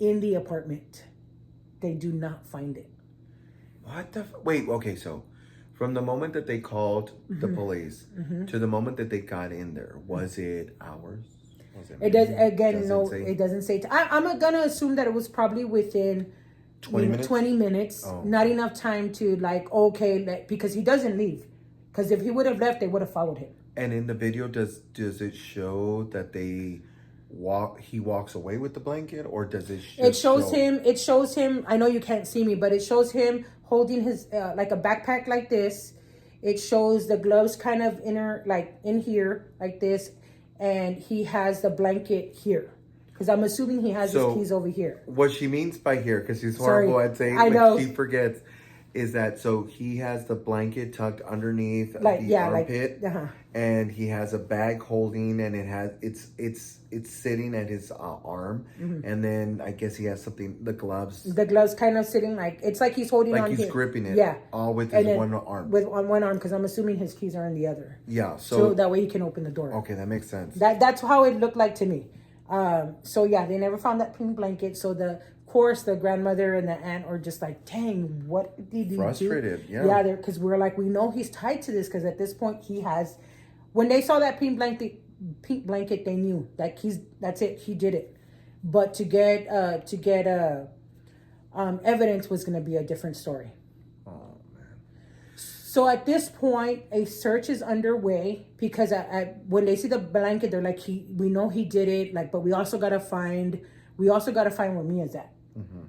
in the apartment. They do not find it. What the? Wait, okay, so from the moment that they called the police to the moment that they got in there, was it hours? Was It does, again, Doesn't no, say? it doesn't say. I'm going to assume that it was probably within 20 minutes? 20 minutes. Oh. Not enough time to, like, okay, because he doesn't leave. Because if he would have left, they would have followed him. And in the video, does it show that he walks away with the blanket, or does it It shows him, I know you can't see me, but it shows him holding his, like a backpack like this. It shows the gloves kind of in here, like this. And he has the blanket here. Because I'm assuming he has his keys over here. What she means by here, because she's horrible at saying, I know. She forgets, is that so he has the blanket tucked underneath the armpit, and he has a bag holding, and it's sitting at his arm, and then I guess he has something, the gloves kind of sitting it's like he's holding on, like he's gripping it, all with his one arm, on one arm, because I'm assuming his keys are in the other, so that way he can open the door. Okay, that makes sense. That's how it looked like to me. So yeah, they never found that pink blanket. So of course the grandmother and the aunt are just like, dang, what did he do? Frustrated, yeah, because we're like, we know he's tied to this, because at this point when they saw that pink blanket, they knew that that's it, he did it. But to get evidence was going to be a different story. Oh man. So at this point, a search is underway, because when they see the blanket, they're like, we know he did it, like, but we also got to find where Mia's at.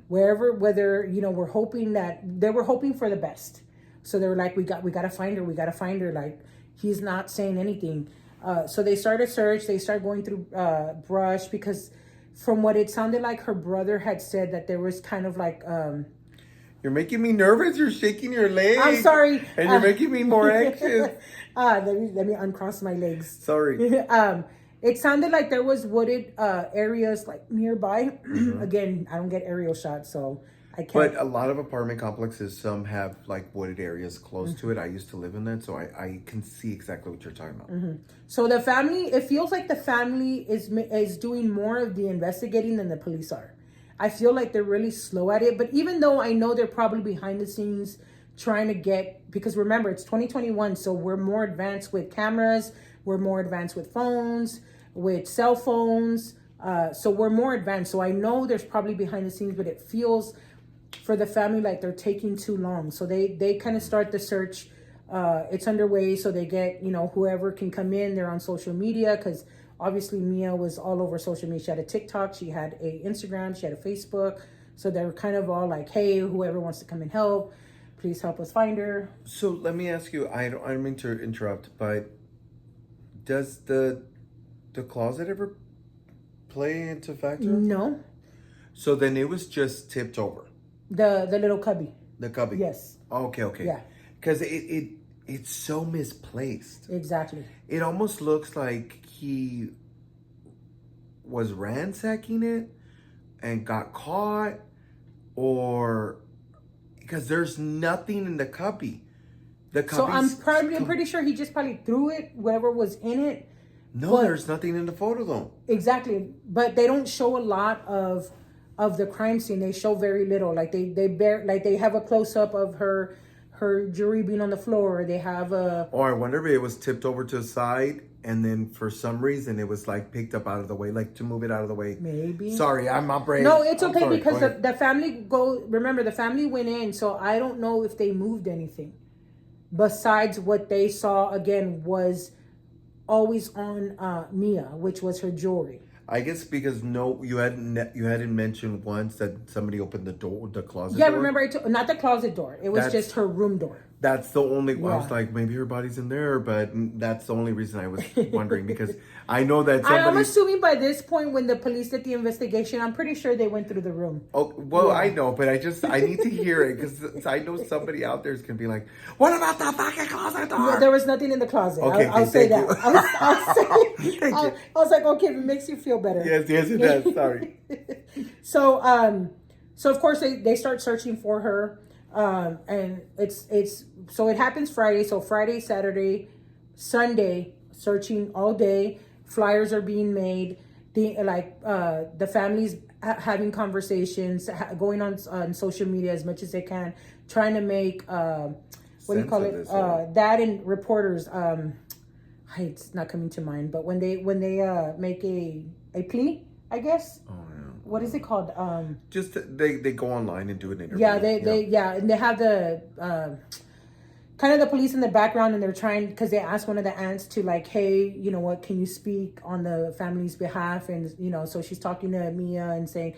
Whether we're hoping they were hoping for the best. So they were like, we got to find her. Like, he's not saying anything. So they started search. They started going through brush, because from what it sounded like, her brother had said that there was kind of like, you're making me nervous. You're shaking your legs. I'm sorry. And you're making me more anxious. Let me uncross my legs. Sorry. It sounded like there was wooded areas like nearby. Again, I don't get aerial shots, so I can't. But a lot of apartment complexes, some have like wooded areas close to it. I used to live in that, so I can see exactly what you're talking about. So the family, it feels like the family is doing more of the investigating than the police are. I feel like they're really slow at it. But even though I know they're probably behind the scenes trying to because remember, it's 2021, so we're more advanced with cameras. We're more advanced with phones, with cell phones. So we're more advanced. So I know there's probably behind the scenes, but it feels for the family like they're taking too long. So they kind of start the search. It's underway. So they get, whoever can come in. They're on social media, because obviously Miya was all over social media. She had a TikTok. She had a Instagram. She had a Facebook. So they were kind of all like, hey, whoever wants to come and help, please help us find her. So let me ask you, I don't mean to interrupt, but does the closet ever play into factor? No. So then it was just tipped over. The little cubby. The cubby. Yes. Okay. Yeah. Because it's so misplaced. Exactly. It almost looks like he was ransacking it, and got caught, or because there's nothing in the cubby. So I'm pretty sure he just probably threw it, whatever was in it. No, there's nothing in the photo though. Exactly, but they don't show a lot of the crime scene. They show very little. Like they have a close up of her jewelry being on the floor. They have a. Or I wonder if it was tipped over to the side, and then for some reason it was like picked up out of the way, like to move it out of the way. Maybe. Sorry, I'm not brave. No, it's okay because the family remember, the family went in, so I don't know if they moved anything. Besides what they saw, again, was always on Miya, which was her jewelry. I guess because you hadn't mentioned once that somebody opened the door, the closet door. Yeah, remember, not the closet door. It was just her room door. That's the only. Yeah. I was like, maybe her body's in there, but that's the only reason I was wondering because I know that I'm assuming by this point, when the police did the investigation, I'm pretty sure they went through the room. Oh well, yeah. I know, but I need to hear it because I know somebody out there is gonna be like, "What about the fucking closet door?" No, there was nothing in the closet. Okay, I'll say that. I was like, okay, if it makes you feel better. Yes, it does. Sorry. So of course they start searching for her. And it's so it happens Friday. So Friday, Saturday, Sunday, searching all day. Flyers are being made. The family's having conversations, going on social media as much as they can, trying to make what do you call it? That and reporters. It's not coming to mind, but when they make a plea, I guess. Oh, yeah. What is it called? Just they go online and do an interview. Yeah, and they have the kind of the police in the background, and they're trying because they asked one of the aunts to like, hey, you know what, can you speak on the family's behalf? And so she's talking to Miya and saying,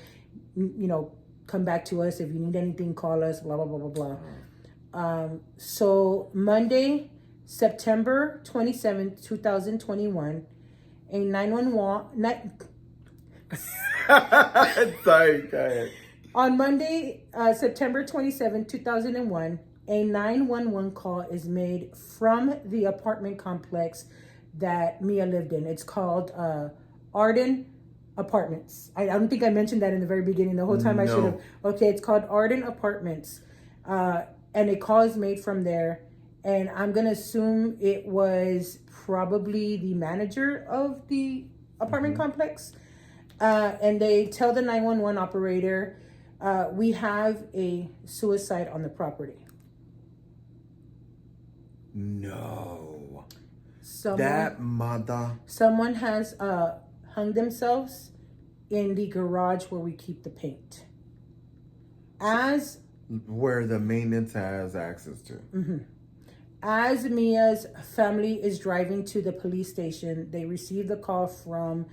come back to us if you need anything, call us. Blah blah blah blah blah. So Monday, September 27th, 2021, a 911. Sorry, go ahead. On Monday, September 27, 2001, a 911 call is made from the apartment complex that Miya lived in. It's called Arden Apartments. I don't think I mentioned that in the very beginning. The whole time I should have. Okay, it's called Arden Apartments. And a call is made from there. And I'm going to assume it was probably the manager of the apartment complex. And they tell the 911 operator, we have a suicide on the property. No. Someone has hung themselves in the garage where we keep the paint. Where the maintenance has access to. Mm-hmm. As Miya's family is driving to the police station, they receive the call from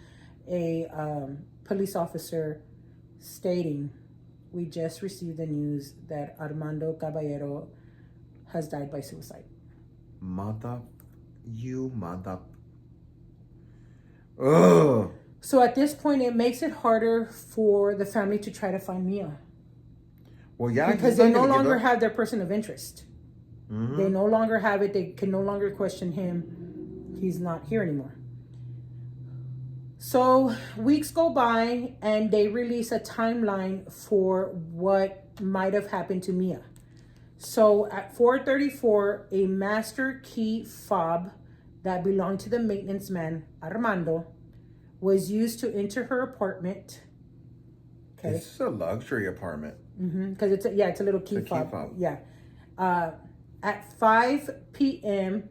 a police officer stating, we just received the news that Armando Caballero has died by suicide. Ugh. So at this point, it makes it harder for the family to try to find Miya. Well, yeah, because they no longer have their person of interest. Mm-hmm. They no longer have it. They can no longer question him. He's not here anymore. So weeks go by and they release a timeline for what might have happened to Miya. So at 4:34, a master key fob that belonged to the maintenance man, Armando, was used to enter her apartment. Okay. It's a luxury apartment. Because it's a little key fob. Yeah. At 5 p.m.,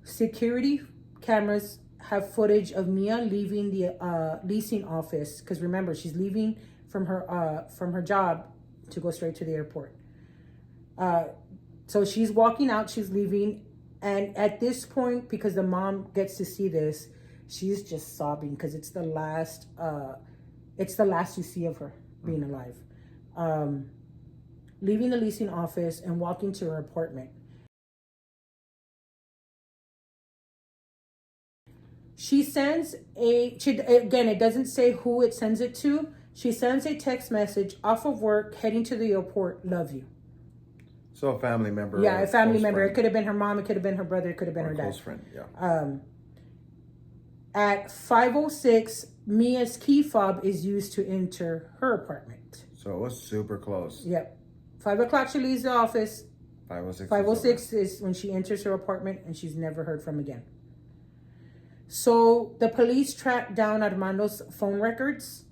security cameras have footage of Miya leaving the leasing office. Because remember, she's leaving from her job to go straight to the airport. So she's walking out, she's leaving. And at this point, because the mom gets to see this, she's just sobbing because it's the last you see of her being alive. Leaving the leasing office and walking to her apartment. She sends again, it doesn't say who it sends it to. She sends a text message off of work, heading to the airport, love you. So a family member. Yeah, a family member. Friend. It could have been her mom, it could have been her brother, it could have been her dad. Close friend, yeah. At 5:06, Mia's key fob is used to enter her apartment. So it was super close. Yep. 5 o'clock she leaves the office. 5:06. 5:06 is when she enters her apartment, and she's never heard from again. So the police tracked down Armando's phone records,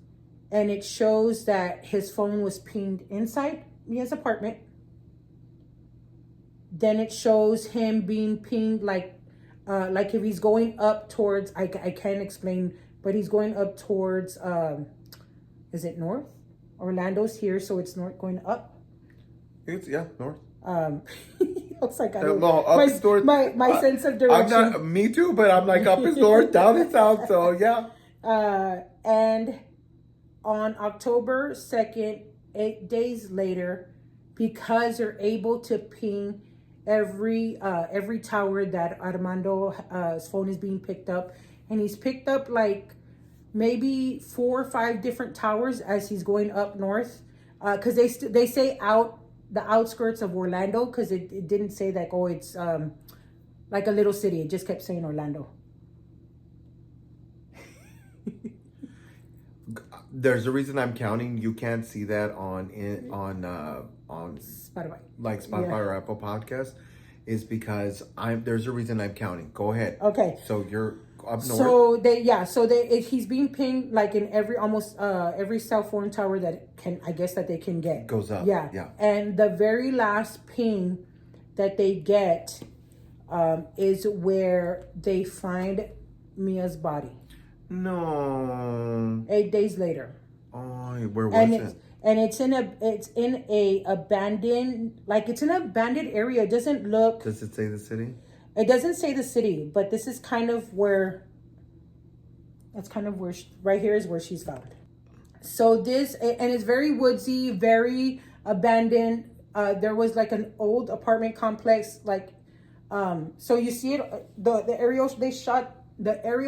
and it shows that his phone was pinged inside Mia's apartment. Then it shows him being pinged like if he's going up towards, I can't explain, but he's going up towards, is it north? Orlando's here, so it's north going up. It's, yeah, north. Looks like I No, don't, up is north. my sense of direction. I'm not, me too, but I'm like up is north, down is south, so yeah. And on October 2nd, 8 days later, because they're able to ping every tower that Armando's phone is being picked up, and he's picked up like maybe 4 or 5 different towers as he's going up north, because they say out the outskirts of Orlando, because it didn't say that, oh, it's like a little city. It just kept saying Orlando. There's a reason I'm counting. You can't see that on Spotify, like Spotify or Apple Podcasts, is because there's a reason I'm counting. Go ahead. Okay. So you're up north. So he's being pinged like in almost every cell phone tower that they can get. Goes up. Yeah. Yeah. And the very last ping that they get is where they find Mia's body. No. 8 days later. Oh, where was it? And it's in a abandoned, like it's in an abandoned area. It doesn't look. Does it say the city? It doesn't say the city, but this is kind of where. That's kind of where right here is where she's found. So this, and it's very woodsy, very abandoned. There was like an old apartment complex, like, so you see it. The aerial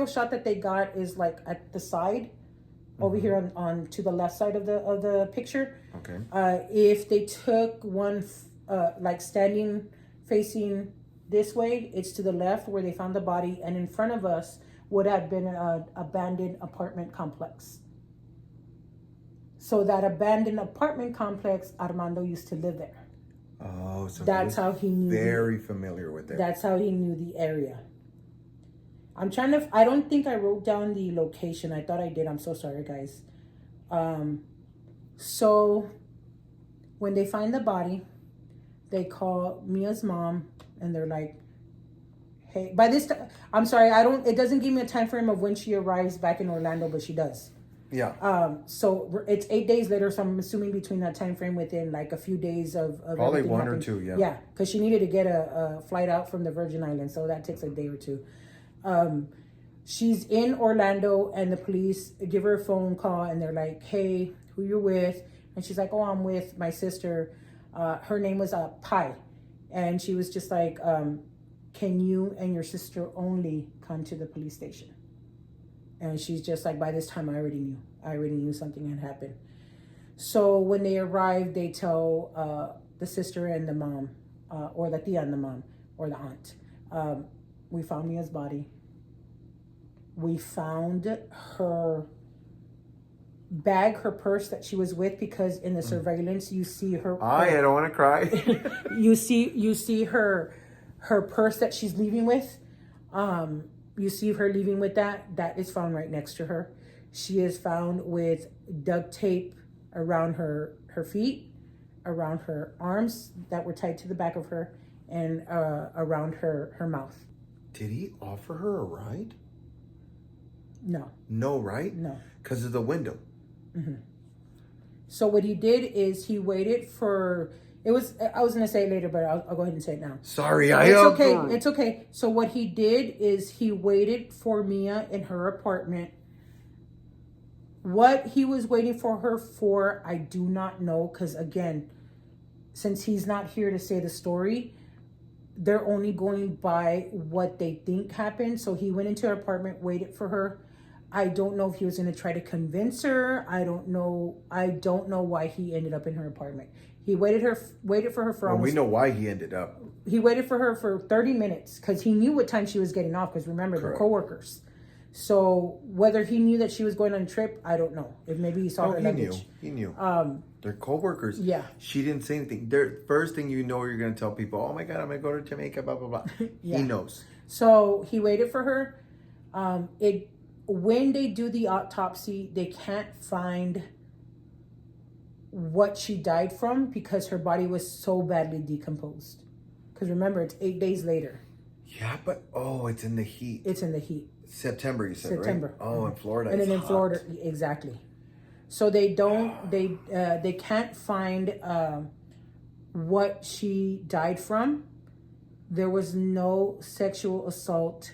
shot that they got is like at the side. Over here on to the left side of the picture. Okay. If they took one like standing facing this way, it's to the left where they found the body, and in front of us would have been an abandoned apartment complex. So that abandoned apartment complex, Armando used to live there. Oh, so that's how he knew. Very familiar with it. That's how he knew the area. I don't think I wrote down the location. I thought I did. I'm so sorry, guys. So when they find the body, they call Mia's mom, and they're like, hey, by this time, I'm sorry, it doesn't give me a time frame of when she arrives back in Orlando, but she does. Yeah. So it's 8 days later, so I'm assuming between that time frame, within like a few days of probably 1 or 2, yeah. Yeah, because she needed to get a flight out from the Virgin Islands, so that takes a day or two. She's in Orlando, and the police give her a phone call, and they're like, hey, who you're with? And she's like, oh, I'm with my sister. Her name was Pi. And she was just like, can you and your sister only come to the police station? And she's just like, by this time, I already knew something had happened. So when they arrive, they tell the sister and the mom, or the tia and the mom, or the aunt, we found Mia's body. We found her bag, her purse that she was with, because in the surveillance, you see her. I don't want to cry. You see her purse that she's leaving with. You see her leaving with that. That is found right next to her. She is found with duct tape around her feet, around her arms that were tied to the back of her, and around her mouth. Did he offer her a ride? No. No, right? No. Because of the window. Mm-hmm. So what he did is he waited for. I was going to say it later, but I'll go ahead and say it now. Sorry, It's okay. So what he did is he waited for Miya in her apartment. What he was waiting for her for, I do not know, because again, since he's not here to say the story, they're only going by what they think happened. So he went into her apartment, waited for her. I don't know if he was going to try to convince her. I don't know why he ended up in her apartment. He waited for her for almost. We know why he ended up. He waited for her for 30 minutes because he knew what time she was getting off. Because remember, they're coworkers. So whether he knew that she was going on a trip, I don't know. If maybe he saw her luggage. He knew. They're co-workers. Yeah. She didn't say anything. First thing you know, you're going to tell people, oh my God, I'm going to go to Jamaica, blah, blah, blah. Yeah. He knows. So he waited for her. When they do the autopsy, they can't find what she died from because her body was so badly decomposed. Because remember, it's 8 days later. Yeah, but it's in the heat. It's in the heat. September, you said, September. right? Oh, in Florida. And then in hot. Florida, exactly. So they can't find what she died from. There was no sexual assault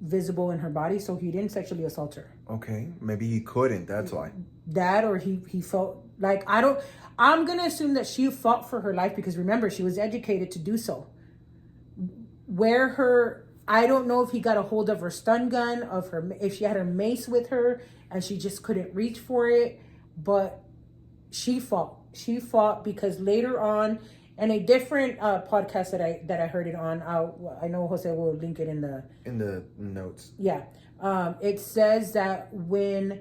visible in her body, so he didn't sexually assault her. Okay, maybe he couldn't. That's why. That, or he felt like I'm gonna assume that she fought for her life because remember, she was educated to do so. I don't know if he got a hold of her stun gun, if she had her mace with her and she just couldn't reach for it, but she fought. She fought because later on, in a different podcast that I heard it on, I know Jose will link it in the notes. Yeah, it says that when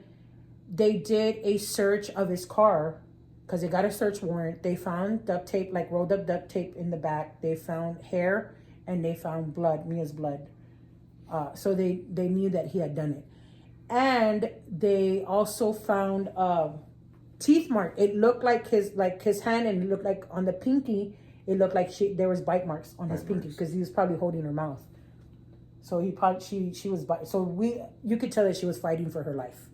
they did a search of his car, because they got a search warrant, they found duct tape, like rolled up duct tape in the back. They found hair. And they found blood, Mia's blood. So they knew that he had done it. And they also found teeth mark. It looked like his hand, and it looked like on the pinky, it looked like there was bite marks on his pinky because he was probably holding her mouth. So she was you could tell that she was fighting for her life.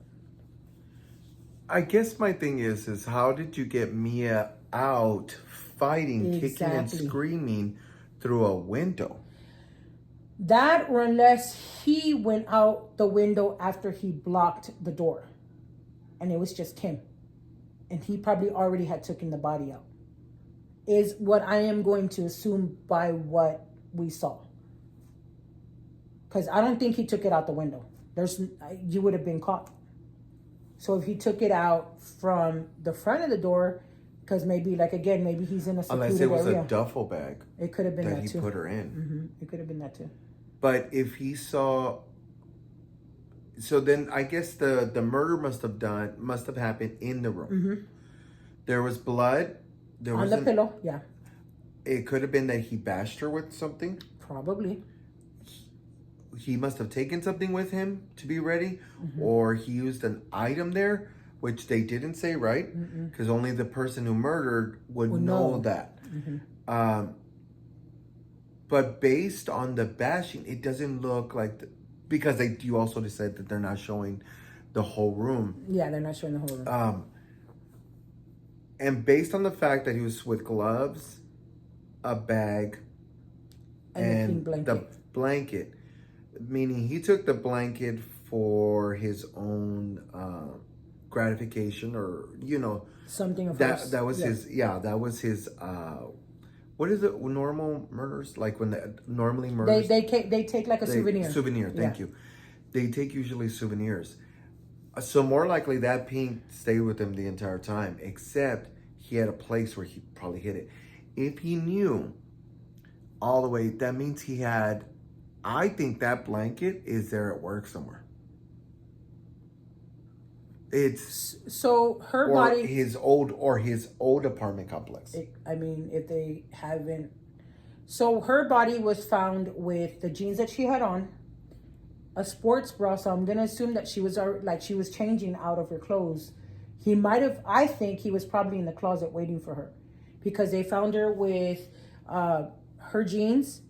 I guess my thing is how did you get Miya out fighting, kicking and screaming through a window? That, or unless he went out the window after he blocked the door and it was just him and he probably already had taken the body out, is what I am going to assume by what we saw, because I don't think he took it out the window. You would have been caught. So if he took it out from the front of the door, because maybe he's in a secluded unless it was area. a duffel bag. It could have been that he too. put her in. Mm-hmm. It could have been that too. But if he saw, so then I guess the murder must have happened in the room. Mm-hmm. There was blood. On the pillow, yeah. It could have been that he bashed her with something. Probably. He must have taken something with him to be ready, or he used an item there, which they didn't say, right? Because only the person who murdered would know that. But based on the bashing, it doesn't look like because you also just said that they're not showing the whole room. Yeah, they're not showing the whole room. And based on the fact that he was with gloves, a bag, and the blanket, meaning he took the blanket for his own gratification, or something of that was his. Yeah, that was his. What is it? Normal murders, like when normally murders. They take like a souvenir. Souvenir. Thank you. They take usually souvenirs. So more likely that pink stayed with him the entire time, except he had a place where he probably hid it. If he knew all the way, that means he had. I think that blanket is there at work somewhere. It's so her body, his old apartment complex. If they haven't, so her body was found with the jeans that she had on, a sports bra. So I'm gonna assume that she was changing out of her clothes. I think he was probably in the closet waiting for her, because they found her with her jeans,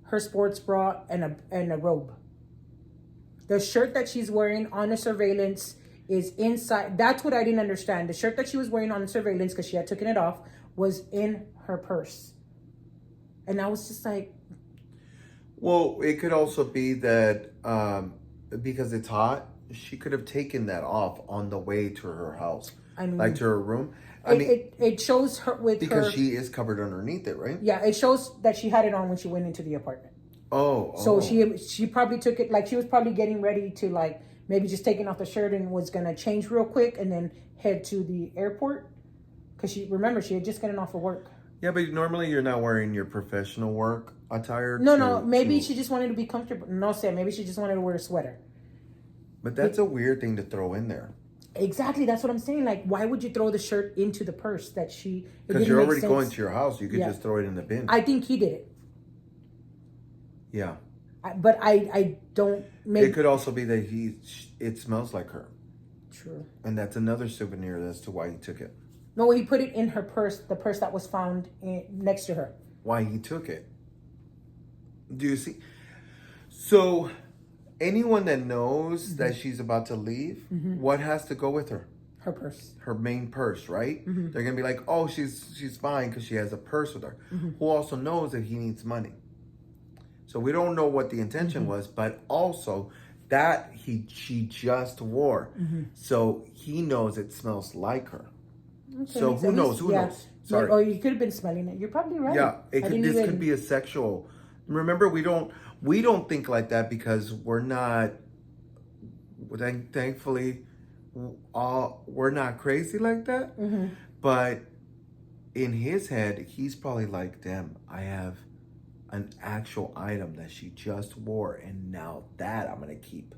her sports bra, and a robe. The shirt that she's wearing on the surveillance is inside. That's what I didn't understand. The shirt that she was wearing on the surveillance, because she had taken it off, was in her purse. And I was just like... Well, it could also be that because it's hot, she could have taken that off on the way to her house. To her room. It shows her with because she is covered underneath it, right? Yeah, it shows that she had it on when she went into the apartment. So she probably took it, she was probably getting ready to maybe just taking off the shirt and was gonna change real quick and then head to the airport, because she had just gotten off of work. Yeah, but normally you're not wearing your professional work attire. Maybe she just wanted to be comfortable. Maybe she just wanted to wear a sweater. But that's a weird thing to throw in there. Exactly, that's what I'm saying. Like, why would you throw the shirt into the purse that she? Because you're already going to your house. You could just throw it in the bin. I think he did it. Yeah. But I don't. It could also be that it smells like her. True. And that's another souvenir as to why he took it. No, he put it in her purse, the purse that was found next to her. Why he took it. Do you see? So, anyone that knows that she's about to leave, what has to go with her? Her purse. Her main purse, right? They're going to be like, oh, she's fine because she has a purse with her. Who also knows that he needs money. So we don't know what the intention was, but also that she just wore. So he knows it smells like her. Okay, so who knows? Who knows? Sorry. Oh, you could have been smelling it. You're probably right. Yeah, this could be a sexual. Remember, we don't think like that because we're not. Thankfully, we're not crazy like that. But in his head, he's probably like, "Damn, I have an actual item that she just wore, and now that I'm gonna keep."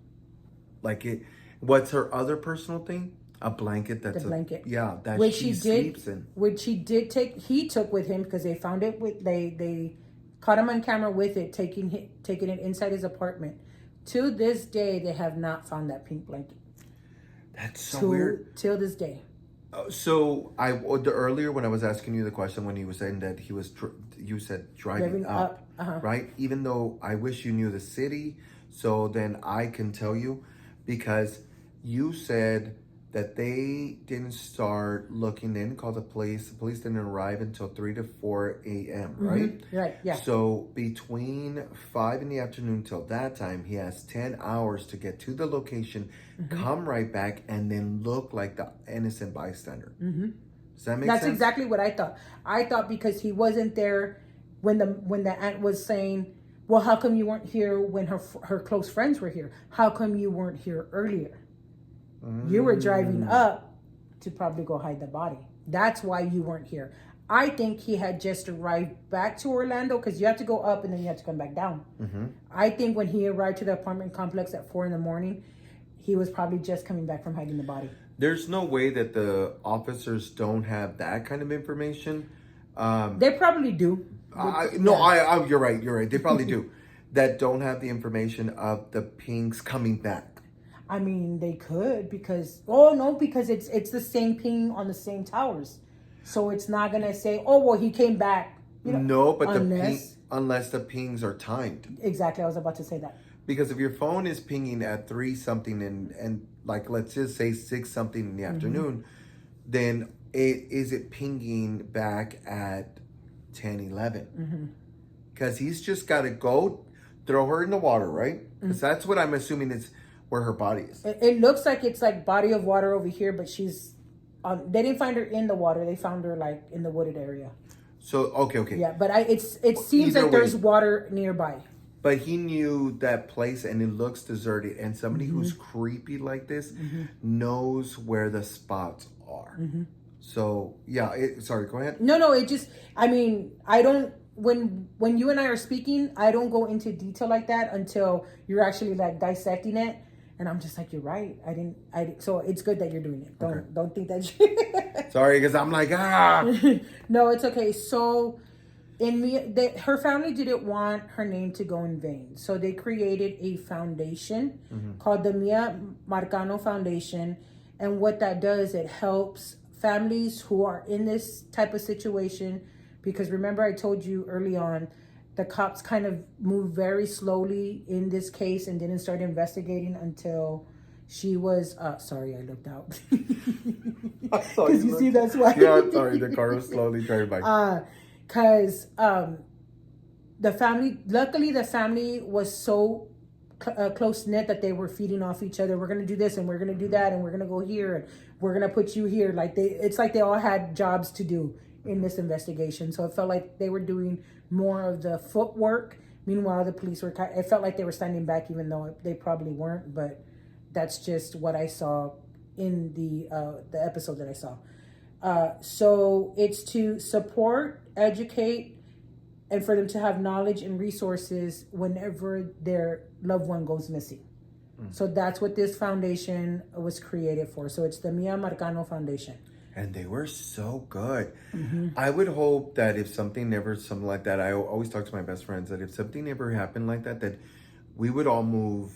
Like it. What's her other personal thing? A blanket. That's the blanket. That which she sleeps in. Which he took with him because they found it with they caught him on camera with it, taking it inside his apartment. To this day, they have not found that pink blanket. That's so weird. Till this day. So earlier when I was asking you the question when he was saying that he was you said driving up. Right? Even though I wish you knew the city, so then I can tell you, because you said that they didn't start looking. They didn't call the police. The police didn't arrive until 3 to 4 a.m., right? Right, yeah. So between 5 in the afternoon till that time, he has 10 hours to get to the location, come right back, and then look like the innocent bystander. Does that make sense? That's exactly what I thought. I thought because he wasn't there when the aunt was saying, well, how come you weren't here when her close friends were here? How come you weren't here earlier? You were driving up to probably go hide the body. That's why you weren't here. I think he had just arrived back to Orlando because you have to go up and then you have to come back down. I think when he arrived to the apartment complex at 4 a.m, he was probably just coming back from hiding the body. There's no way that the officers don't have that kind of information. They probably do. You're right. They probably do. That don't have the information of the pings coming back. I mean, they could because it's the same ping on the same towers. So it's not going to say, oh, well, he came back. No, but unless the pings are timed. Exactly. I was about to say that. Because if your phone is pinging at 3 something and like, let's just say 6 something in the afternoon, then is it pinging back at 10, 11? Because he's just got to go throw her in the water, right? Because that's what I'm assuming is where her body is. It looks like it's like body of water over here, but she's they didn't find her in the water. They found her like in the wooded area. So okay. Yeah, but it seems like there's water nearby. But he knew that place, and it looks deserted. And somebody who's creepy like this knows where the spots are. So yeah, sorry. Go ahead. No. It just. I mean, I don't. When you and I are speaking, I don't go into detail like that until you're actually like dissecting it. And I'm just like, you're right. So it's good that you're doing it. Don't think that. Sorry, because I'm like, No, it's okay. So, her family didn't want her name to go in vain. So they created a foundation called the Miya Marcano Foundation. And what that does, it helps families who are in this type of situation. Because remember, I told you early on, the cops kind of moved very slowly in this case and didn't start investigating until she was... sorry, I looked out. Because you see, that's why. Yeah, I'm sorry. The car was slowly driving by. Because luckily the family was so close-knit that they were feeding off each other. We're going to do this and we're going to do that and we're going to go here and we're going to put you here. It's like they all had jobs to do in this investigation. So it felt like they were doing more of the footwork. Meanwhile, the police it felt like they were standing back, even though they probably weren't. But that's just what I saw in the episode that I saw. So it's to support, educate, and for them to have knowledge and resources whenever their loved one goes missing. So that's what this foundation was created for. So it's the Miya Marcano Foundation. And they were so good. I would hope that if something like that, I always talk to my best friends that if something ever happened like that, that we would all move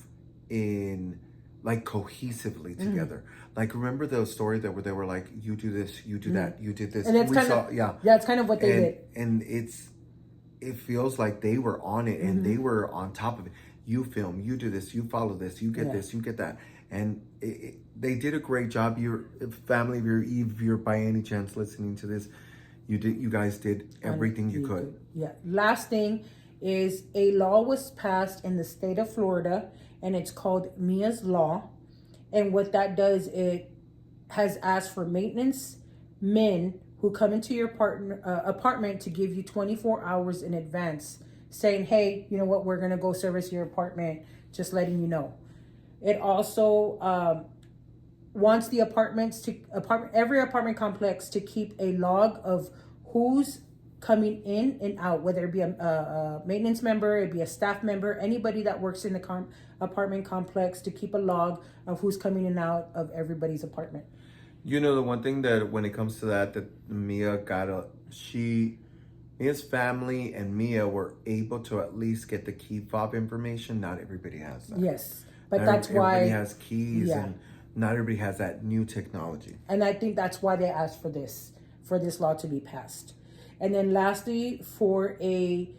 in like cohesively together. Like, remember the story that where they were like, you do this, you do that, you did this. And it's it's kind of what they did. And it feels like they were on it and they were on top of it. You film, you do this, you follow this, you get this, you get that. And they did a great job. Your family, if you're by any chance listening to this, you guys did everything you could. Yeah. Last thing is a law was passed in the state of Florida, and it's called Miya's Law. And what that does, it has asked for maintenance men who come into your apartment to give you 24 hours in advance, saying, hey, you know what, we're going to go service your apartment, just letting you know. It also wants the every apartment complex to keep a log of who's coming in and out, whether it be a maintenance member, it be a staff member, anybody that works in the apartment complex, to keep a log of who's coming in and out of everybody's apartment. You know, the one thing that when it comes to that Miya Miya's family and Miya were able to at least get the key fob information. Not everybody has that. Yes, but that's why everybody has keys, and not everybody has that new technology. And I think that's why they asked for this law to be passed. And then lastly, for a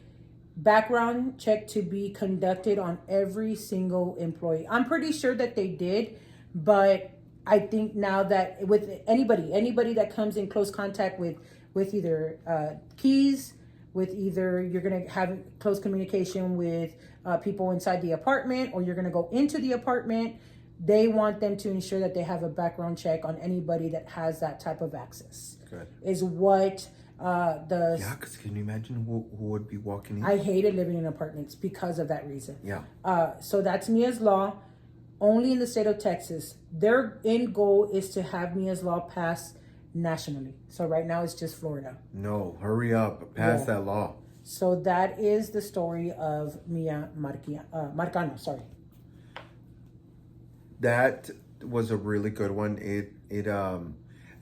background check to be conducted on every single employee. I'm pretty sure that they did, but I think now that with anybody that comes in close contact with either keys, with either you're going to have close communication with people inside the apartment, or you're going to go into the apartment, they want them to ensure that they have a background check on anybody that has that type of access. Good. Is what because can you imagine who would be walking in? I hated living in apartments because of that reason. Yeah. So that's Miya's Law, only in the state of Texas. Their end goal is to have Miya's Law passed nationally. So right now it's just Florida. No, hurry up, pass that law. So that is the story of Miya Marcano. Sorry. That was a really good one.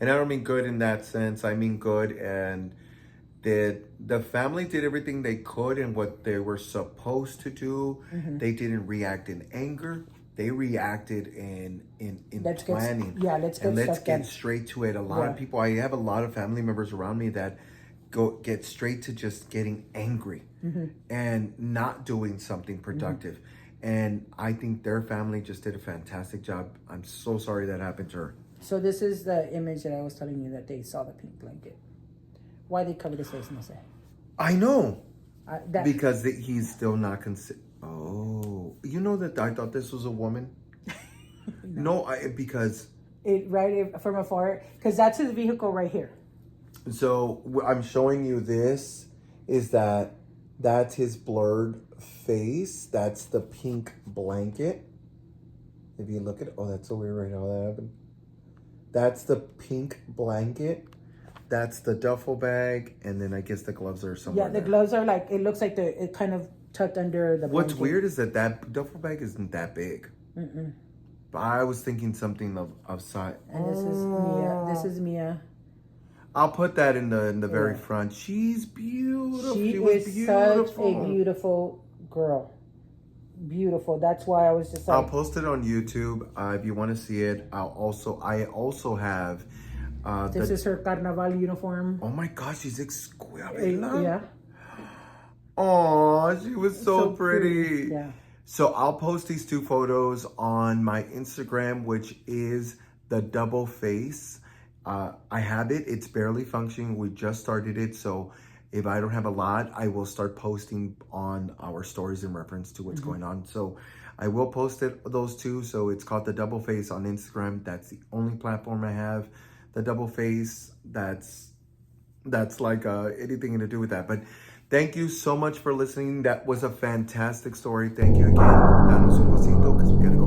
And I don't mean good in that sense. I mean good, and the family did everything they could and what they were supposed to do. They didn't react in anger. They reacted in planning. Let's get straight to it. A lot of people, I have a lot of family members around me that get straight to just getting angry and not doing something productive. And I think their family just did a fantastic job. I'm so sorry that happened to her. So this is the image that I was telling you that they saw the pink blanket. Why they covered his face, no sé. I know. Because he's still not Oh, you know that I thought this was a woman? Because... from afar, because that's his vehicle right here. So I'm showing you this, that's his blurred face. That's the pink blanket. If you look at it, that's so weird right now that happened. That's the pink blanket. That's the duffel bag, and then I guess the gloves are somewhere. Yeah, the gloves are like, it looks like it kind of tucked under the blanket. What's weird is that duffel bag isn't that big. But I was thinking something of size. And this is Miya. This is Miya. I'll put that in the very front. She's beautiful. She is such a beautiful girl. Beautiful. That's why I was just like... I'll post it on YouTube if you want to see it. I also have... this is her carnaval uniform. Oh my gosh, she's exquisite. Yeah. Oh, she was so pretty. Yeah. So I'll post these two photos on my Instagram, which is the double face. I have it. It's barely functioning. We just started it. So if I don't have a lot, I will start posting on our stories in reference to what's going on. So I will post those two. So it's called the double face on Instagram. That's the only platform I have. The double face, that's like anything to do with that. But thank you so much for listening. That was a fantastic story. Thank you again. Danos un besito, because we gotta go.